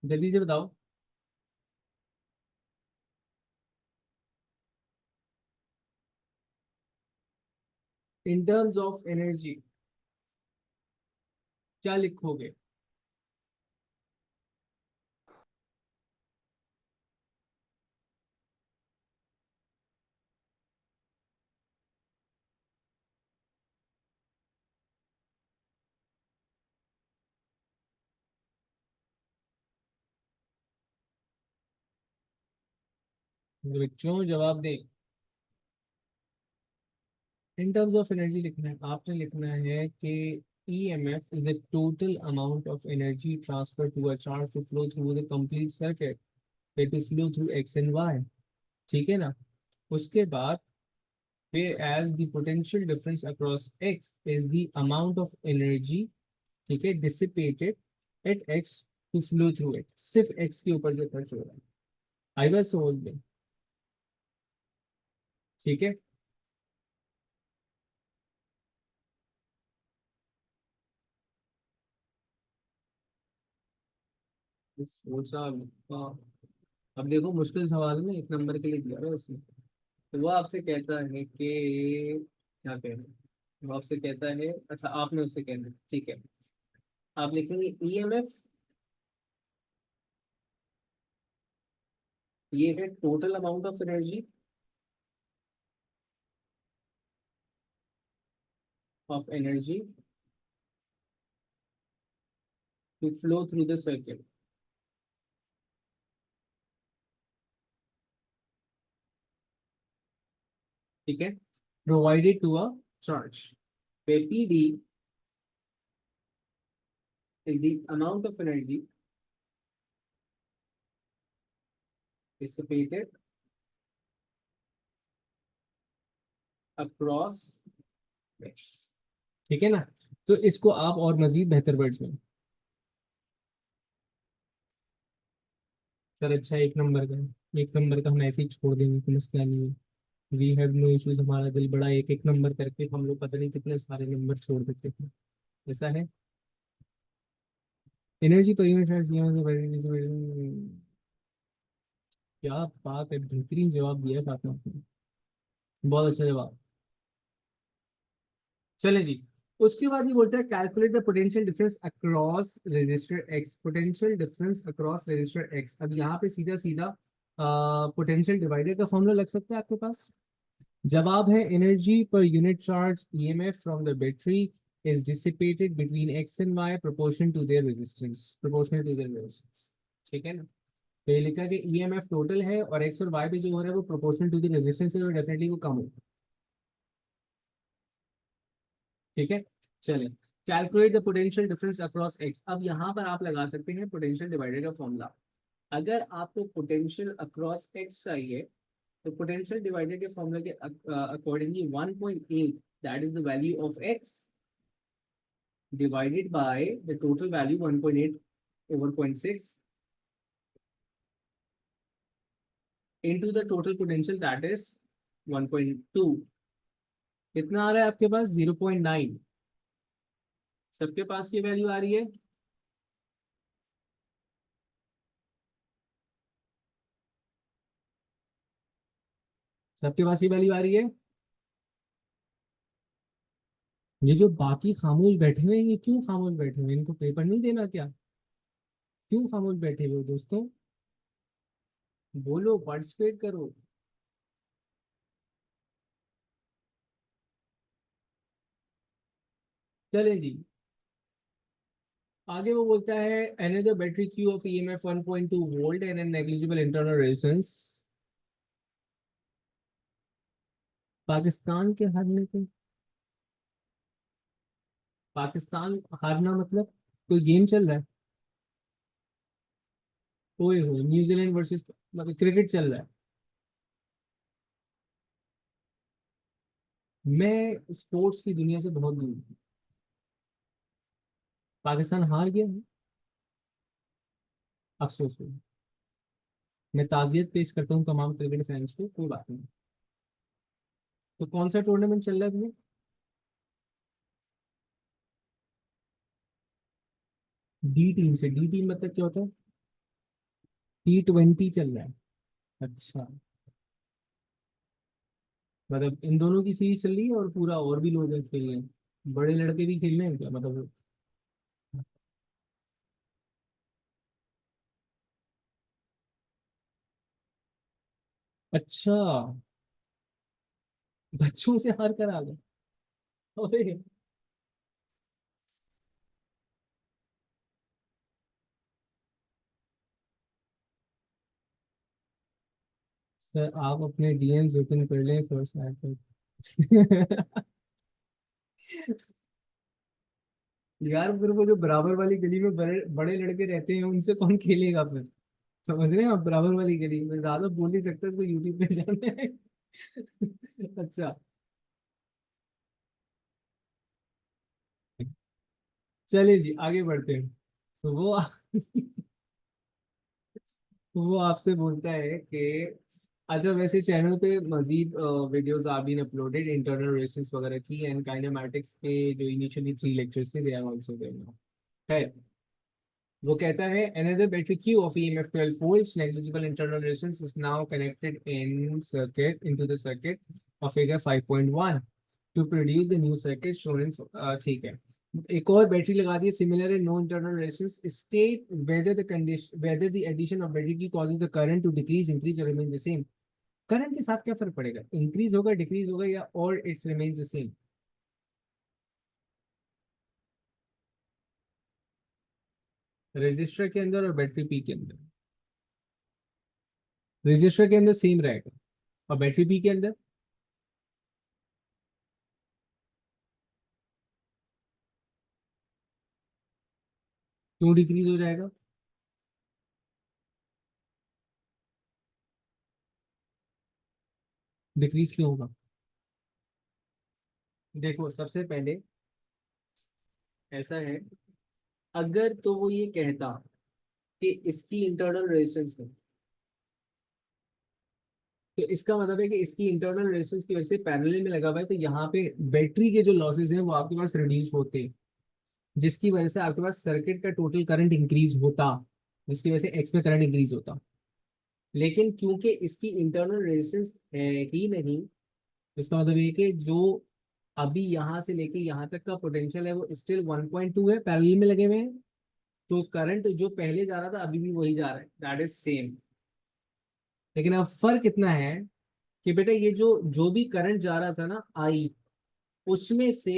जल्दी से बताओ. इन टर्म्स ऑफ एनर्जी क्या लिखोगे? बच्चों जवाब दें. इन टर्म्स ऑफ एनर्जी लिखना है. आपने लिखना है कि EMF is the total amount of energy transferred to a charge to flow through the complete circuit. It will flow through X and Y. ठीक है ना. उसके बाद whereas the potential difference across X is the amount of energy, ठीक है, dissipated at X to flow through it. सिर्फ X के ऊपर जो खर्च हो रहा है. आई बात समझ में? ठीक है. सोचा. हाँ. अब देखो मुश्किल सवाल है ना, 1 नंबर के लिए दिया है उसने. तो वो आपसे कहता है कि क्या कहना है? वो आपसे कहता है, अच्छा आपने उससे कहना है, ठीक है. आप लिखेंगे EMF. ये है total amount of energy to flow through the circuit. ठीक है. प्रोवाइडेड टू अ चार्ज पे PD is the amount of energy dissipated across X. ठीक है ना. तो इसको आप और मजीद बेहतर वर्ड्स में. सर अच्छा 1 नंबर का. 1 नंबर का हम ऐसे ही छोड़ देंगे, कोई मसला नहीं है. We have no issues. हमारा दिल बड़ा. एक एक नंबर करके हम लोग पता नहीं कितने सारे नंबर छोड़ देते हैं. ऐसा है. Energy per unit charge. क्या बात है, बेहतरीन जवाब दिया है आपने. बहुत अच्छा जवाब. चले जी. उसके बाद ये बोलता है calculate the potential difference across resistor X. Potential difference across resistor X. अब यहाँ पे सीधा सीधा पोटेंशियल डिवाइडर का फॉर्मूला लग सकता है आपके पास. जवाब है energy per unit charge EMF from the battery is dissipated between X and Y proportion to their resistance. Proportional to their resistance. ठीक है ना. तो ये लिखा कि EMF टोटल है और X और Y पे जो हो रहा है वो प्रोपोर्शनल टू द रेजिस्टेंस है, तो डेफिनेटली वो कम होगा. ठीक है. चलिए. Calculate the potential difference across x. अब यहाँ पर आप लगा सकते हैं पोटेंशियल डिवाइडर का फॉर्मूला. अगर आपको पोटेंशियल अक्रॉस एक्स चाहिए तो पोटेंशियल डिवाइडर के फॉर्मूला के accordingly 1.8 that is the value of x divided by the total value 1.8 over 0.6 into the total potential that is 1.2. कितना आ रहा है आपके पास? 0.9. सबके पास की वैल्यू आ रही है. सबके पास ये वैल्यू आ रही है. ये जो बाकी खामोश बैठे हुए हैं, ये क्यों खामोश बैठे हुए हैं? इनको पेपर नहीं देना क्या? क्यों खामोश बैठे हुए हो दोस्तों? बोलो, पार्टिसिपेट करो। चले जी, आगे वो बोलता है another battery Q of EMF 1.2 volt and a negligible internal resistance। Pakistan के हारने के, पाकिस्तान हारना मतलब कोई गेम चल रहा है? ओए हो, न्यूजीलैंड वर्सेस, मतलब क्रिकेट चल रहा है। मैं स्पोर्ट्स की दुनिया से बहुत दूर हूँ। पाकिस्तान हार गया है, अफसोस हो। मैं ताजियत पेश करता हूँ तमाम क्रिकेट फैंस को, कोई बात नहीं। तो कौन सा टूर्नामेंट चल रहा है भैया? डी टीम से, डी टीम मतलब क्या होता है? T20 चल रहा है। अच्छा, मतलब इन दोनों की सीरीज चल रही है और पूरा और भी लोग हैं खेल रहे हैं, बड़े लड़के भी खेल रहे हैं क्या मतलब? अच्छा, बच्चों से हार कर आ गए। अबे, सर आप अपने डीएम्स ओपन कर लें फर्स्ट ऐप पर। यार फिर वो जो बराबर वाली गली में बड़े बड़े लड़के रहते हैं उनसे कौन खेलेगा फिर? समझ रहे हैं आप, बराबर वाली गली में ज्यादा बोल नहीं सकता, इसको यूट्यूब पे जाना है। अच्छा, चलिए जी आगे बढ़ते हैं। तो वो तो वो आपसे बोलता है कि अच्छा, वैसे चैनल पे मजीद videos are been uploaded internal races वगैरह की एंड काइनेमैटिक्स के जो इनिशियली 3 लेक्चर्स थे, दे आर आल्सो देयर है। वो कहता है another battery Q of EMF 12 volts negligible internal resistance is now connected in circuit into the circuit of figure 5.1 to produce the new circuit shown in ठीक है। एक और बैटरी लगा दी है similar and no internal resistance, state whether the condition whether the addition of battery Q causes the current to decrease, increase or remain the same। Current के साथ क्या फर्क पड़ेगा, इंक्रीज होगा, डिक्रीज होगा, या और it's remains the same? Register के अंदर और बैटरी पी के अंदर। रजिस्टर के अंदर सेम रहेगा और बैटरी पी के अंदर क्यों डिक्रीज हो जाएगा? डिक्रीज क्यों होगा? देखो सबसे पहले ऐसा है, अगर तो वो ये कहता कि इसकी इंटरनल रेजिस्टेंस है, तो इसका मतलब है कि इसकी इंटरनल रेजिस्टेंस की वजह से पैरेलल में लगा हुआ है, तो यहाँ पे बैटरी के जो लॉसेस हैं वो आपके पास रिड्यूस होते हैं, जिसकी वजह से आपके पास सर्किट का टोटल करंट इंक्रीज होता, जिसकी वजह से एक्स में करंट इंक्रीज होता। लेकिन क्योंकि इसकी इंटरनल रेजिस्टेंस है ही नहीं, इसका मतलब ये कि जो अभी यहाँ से लेके यहाँ तक का पोटेंशियल है वो स्टिल 1.2 है, पैरेलल में लगे हुए हैं। तो करंट जो पहले जा रहा था अभी भी वही जा रहा है, दैट इज सेम। लेकिन अब फर्क इतना है कि बेटा ये जो जो भी करंट जा रहा था ना आई, उसमें से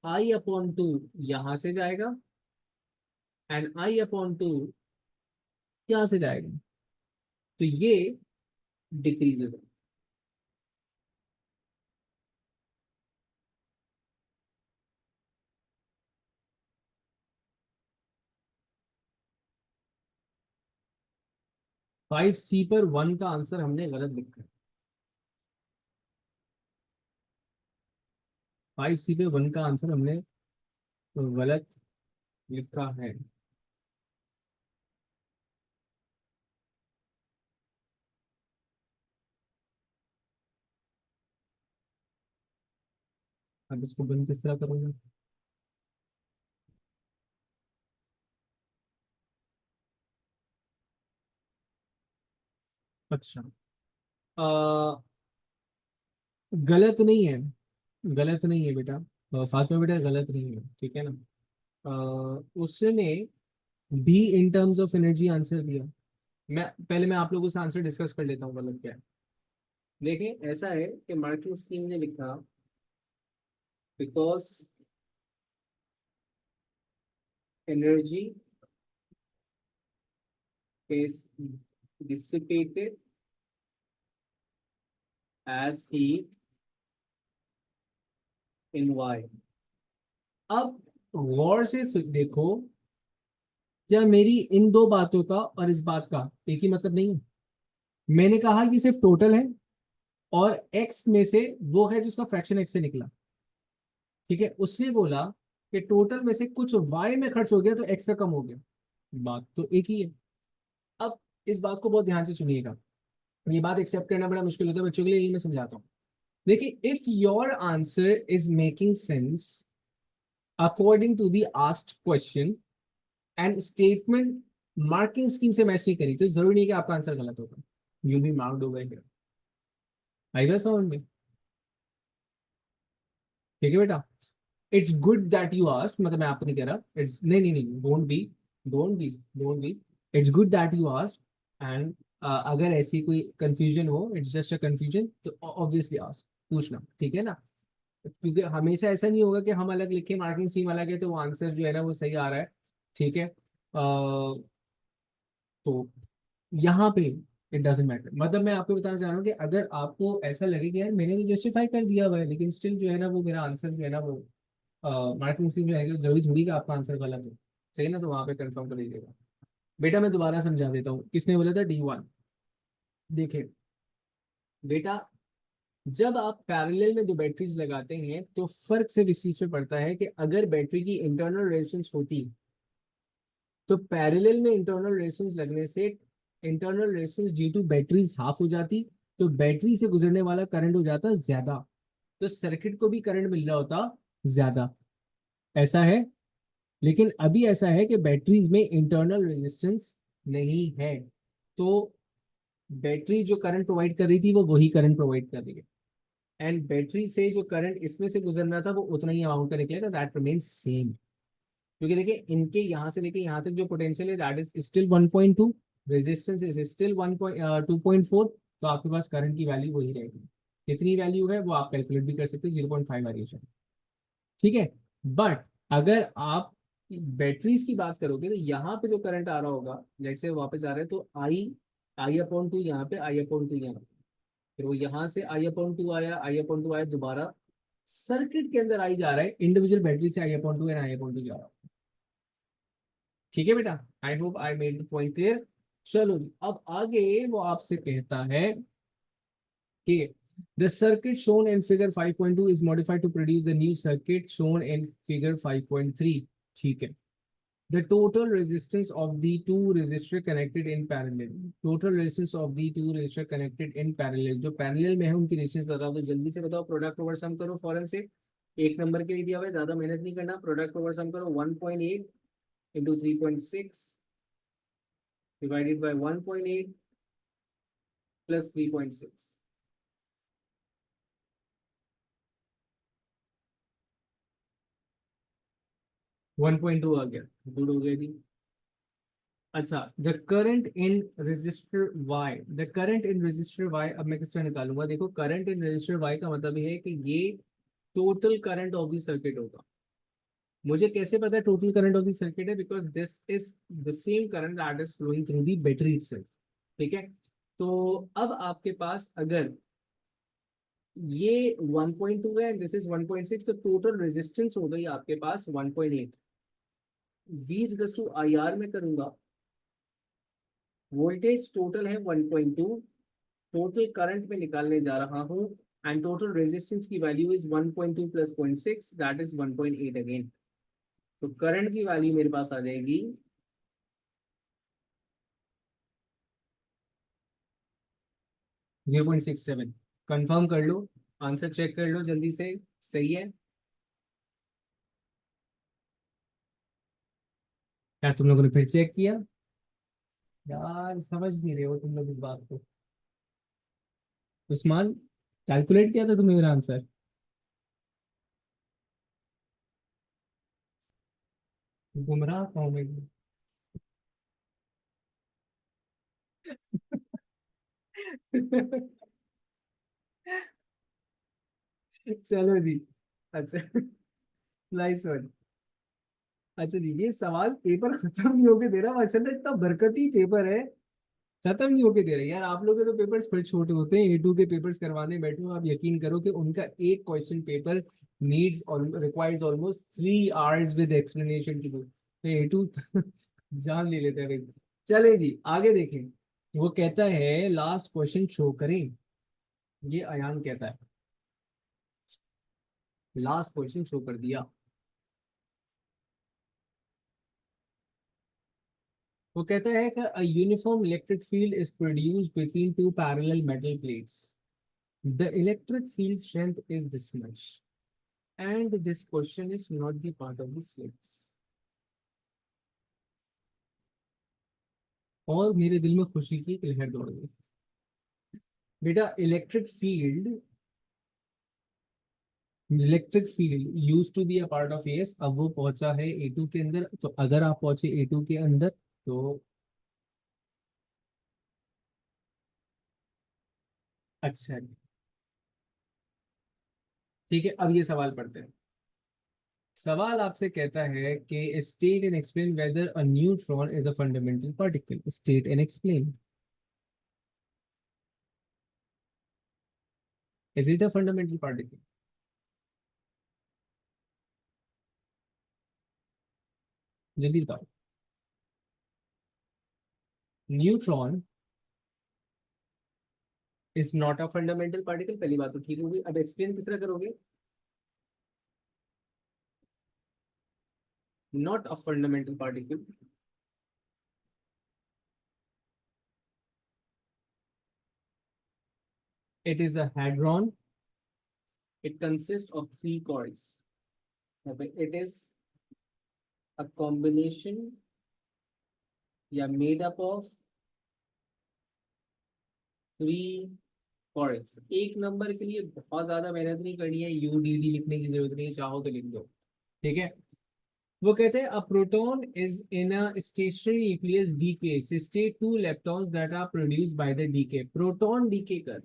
I/2 यहाँ से जाएगा एंड I/2 यहाँ से जाएगा, तो ये डिक्रीज होगा। 5C पर 1 का आंसर हमने गलत लिखा है। 5C पे 1 का आंसर हमने गलत लिखा है। अब इसको बंद किस तरह करूंगा? अच्छा, आ, गलत नहीं है, गलत नहीं है बेटा। फातिमा बेटा गलत नहीं है, ठीक है ना? उसने भी इन टर्म्स ऑफ एनर्जी आंसर दिया, मैं आप लोगों से आंसर डिस्कस कर लेता हूँ, मतलब क्या है। देखिए ऐसा है कि मार्किंग स्कीम ने लिखा, because energy is dissipated as heat in Y। अब गौर से देखो, क्या मेरी इन दो बातों का और इस बात का एक ही मतलब नहीं है? मैंने कहा कि सिर्फ टोटल है, और x में से वो है जिसका फ्रैक्शन x से निकला। ठीक है, उसने बोला कि टोटल में से कुछ y में खर्च हो गया तो x का कम हो गया। बात तो एक ही है। अब इस बात को बहुत ध्यान से सुनिएगा, ये बात एक्सेप्ट करना बड़ा मुश्किल होता है बच्चों के लिए, ये मैं समझाता हूँ। देखिए, if your answer is making sense according to the asked question and statement marking scheme से मैच नहीं करी, तो जरूरी नहीं कि आपका आंसर गलत होगा। You be marked over here. आई बात समझ में? ठीक है बेटा, it's good that you asked, मतलब मैं आपको नहीं कह रहा, इट्स नहीं नहीं नहीं, don't be, it's good that you asked. And अगर ऐसी कोई कंफ्यूजन हो, इट्स जस्ट अ कंफ्यूजन, तो ऑब्वियसली आस्क, पूछना, ठीक है ना। क्योंकि हमेशा ऐसा नहीं होगा कि हम अलग लिखे मार्किंग स्कीम अलग है तो वो आंसर जो है ना वो सही आ रहा है। ठीक है, तो यहाँ पे इट डजेंट मैटर। मतलब मैं आपको बताना चाह रहा हूँ कि अगर आपको ऐसा लगे कि यार मैंने तो जस्टिफाई कर दिया हुआ है, लेकिन स्टिल जो है ना वो मेरा आंसर जो है ना वो मार्किंग स्कीम जो है, जरूरी थोड़ी कि आपका आंसर गलत हो। सही ना, तो वहाँ पे कंफर्म कर लीजिएगा। बेटा मैं दोबारा समझा देता हूँ, किसने बोला था D1। देखिए बेटा, जब आप पैरेलल में दो बैटरीज लगाते हैं तो फर्क सिर्फ इस चीज पे पड़ता है कि अगर बैटरी की इंटरनल रेजिस्टेंस होती तो पैरेलल में इंटरनल रेजिस्टेंस लगने से internal resistance due to batteries half हो जाती, तो बैटरी से गुजरने वाला करंट हो जाता ज्यादा, तो सर्किट को भी करंट मिल रहा होता ज्यादा। ऐसा है। लेकिन अभी ऐसा है कि बैटरीज में इंटरनल रेजिस्टेंस नहीं है, तो बैटरी जो करंट प्रोवाइड कर रही थी वो वही करंट प्रोवाइड कर रही है, एंड बैटरी से जो करंट इसमें से गुजरना था वो उतना ही अमाउंट का निकलेगा, दैट रिमेन्स सेम। क्योंकि देखिए इनके यहाँ से लेके यहाँ तक जो पोटेंशियल है that is still 1.2, resistance is still 1.2.4, तो आपके पास करंट की वैल्यू वही रहेगी। कितनी वैल्यू है वो आप कैलकुलेट भी कर सकते हैं, 0.5 वेरिएशन। ठीक है, बट अगर आप बैटरीज की बात करोगे तो यहाँ पे जो करंट आ रहा होगा, लेट से वापस आ रहा है, तो आई अपॉन 2 यहाँ पे, आई अपॉन 2 यहाँ पे, फिर वो यहाँ से आई अपॉन 2 आया, आई अपॉन 2 आया, दोबारा सर्किट के अंदर आई जा रहा है, इंडिविजुअल बैटरी से आई अपॉन 2 एंड आई अपॉन 2 जा रहा है। ठीक है बेटा, I hope I made the point clear. चलो जी, अब आगे वो आपसे कहता है कि the circuit shown in figure 5.2 is modified to produce the new circuit shown in figure 5.3। ठीक है, the total resistance of the two resistor connected in parallel, total resistance of the two resistor connected in parallel, जो पैरेलल में है उनकी रेजिस्टेंस बताओ, तो जल्दी से बताओ, प्रोडक्ट ओवर सम करो फौरन से। एक नंबर के लिए दिया हुआ है, ज्यादा मेहनत नहीं करना, प्रोडक्ट ओवर सम करो, 1.8 इंटू 3.6 डिवाइडेड बाई 1.8 प्लस 3.6। 1.2 आ गया, गुड हो गया जी। अच्छा, the current in resistor Y, the current in resistor Y, अब मैं किस तरह निकालूंगा, देखो करंट इन रजिस्टर वाई का मतलब ये है कि ये total current of the circuit होगा। मुझे कैसे पता है total current of the circuit है, because this is the same current that is flowing through the battery itself. ठीक है, तो अब आपके पास अगर ये 1.2 है, दिस इज 1.6, तो टोटल रेजिस्टेंस हो गई आपके पास 1.8। V is to I R में करूंगा, वोल्टेज टोटल है 1.2, टोटल करंट में निकालने जा रहा हूँ, एंड टोटल रेजिस्टेंस की value is 1.2 plus 0.6 that is 1.8 again. तो करंट की वैल्यू मेरे पास आ जाएगी 0.67। कंफर्म कर लो, आंसर चेक कर लो जल्दी से, सही है? यार तुम लोगों ने फिर चेक किया? यार समझ नहीं रहे हो तुम लोग इस बात को। उस्मान, कैलकुलेट किया था तुमने मेरा आंसर? गुमराह कौन है? चलो जी। अच्छा, नाइस वन। अच्छा जी, ये सवाल पेपर खत्म नहीं होके दे रहा माशाल्लाह, इतना बरकती पेपर है, खत्म नहीं होके दे रहे यार। आप लोग के तो पेपर्स बड़े छोटे होते हैं, A2 के पेपर्स करवाने बैठे हो, आप यकीन करो कि उनका एक क्वेश्चन पेपर नीड्स और requires almost 3 hours with explanation to do. तो A2 जान ले लेते हैं भाई। चले जी आगे देखें। वो कहता है लास्ट क्वेश्चन शो करें, ये अयान कहता है। लास्ट क्वेश्चन शो कर दिया। वो कहता है कि a uniform electric field is produced between two parallel metal plates. The electric field strength is this much. And this question is not the part of the syllabus. और मेरे दिल में खुशी की एक लहर दौड़ गई। बेटा electric field use to be a part of S, अब वो पहुंचा है A2 के अंदर, तो अगर आप पहुंचे A2 के अंदर तो अच्छा। ठीक है, अब ये सवाल पढ़ते हैं। सवाल आपसे कहता है कि state and explain weather a neutron is a fundamental particle. State and explain, is it a fundamental particle? जल्दी बताओ। Neutron is not a fundamental particle, पहली बात तो ठीक होगी। अब एक्सप्लेन किस तरह करोगे? Not a fundamental particle, it is a hadron. It consists of 3 coils. Okay, it is a combination या made up of 3 coils। एक नंबर के लिए बहुत ज्यादा मेहनत नहीं करनी है, UDD लिखने की जरूरत नहीं है, चाहो तो लिख दो। ठीक है। वो कहते हैं a proton is in a stationary nucleus decays सिस्टेट two leptons that are produced by the decay. Proton decay कर,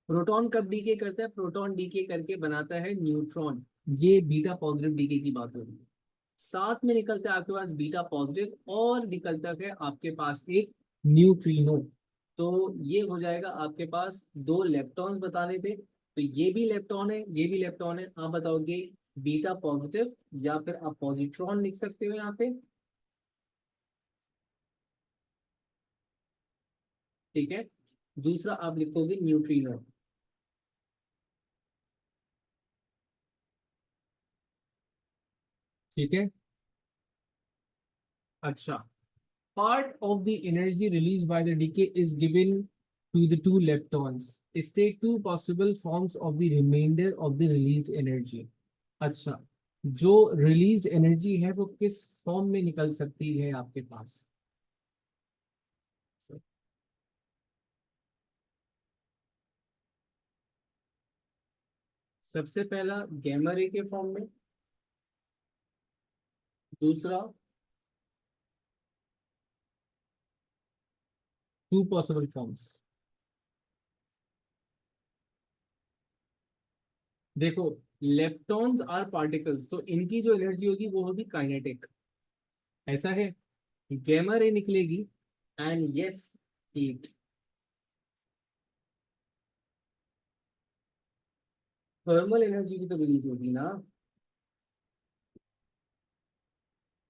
प्रोटॉन कब डीके करता है? प्रोटॉन डीके करके बनाता है न्यूट्रॉन। ये बीटा पॉजिटिव डीके की बात हो रही है। साथ में निकलता है आपके पास बीटा पॉजिटिव और निकलता है आपके पास एक न्यूट्रिनो। तो ये हो जाएगा आपके पास 2 leptons बताने थे, तो ये भी लेप्टॉन है, ये भी लेप्टॉन है। आप बताओगे बीटा पॉजिटिव या फिर आप पॉजिट्रॉन लिख सकते हो यहाँ पे। ठीक है। दूसरा आप लिखोगे न्यूट्रिनो। ठीक है। अच्छा, part of the energy released by the decay is given to the 2 leptons. State 2 possible forms of the remainder of the released energy. अच्छा, जो रिलीज्ड एनर्जी है वो किस फॉर्म में निकल सकती है आपके पास? सबसे पहला गैमा रे के फॉर्म में, दूसरा 2 पॉसिबल फॉर्म्स। देखो, लेप्टॉन्स आर पार्टिकल्स, तो इनकी जो एनर्जी होगी वो होगी काइनेटिक, ऐसा है। गैमा रे निकलेगी and yes heat. Thermal energy भी तो रिलीज होगी ना।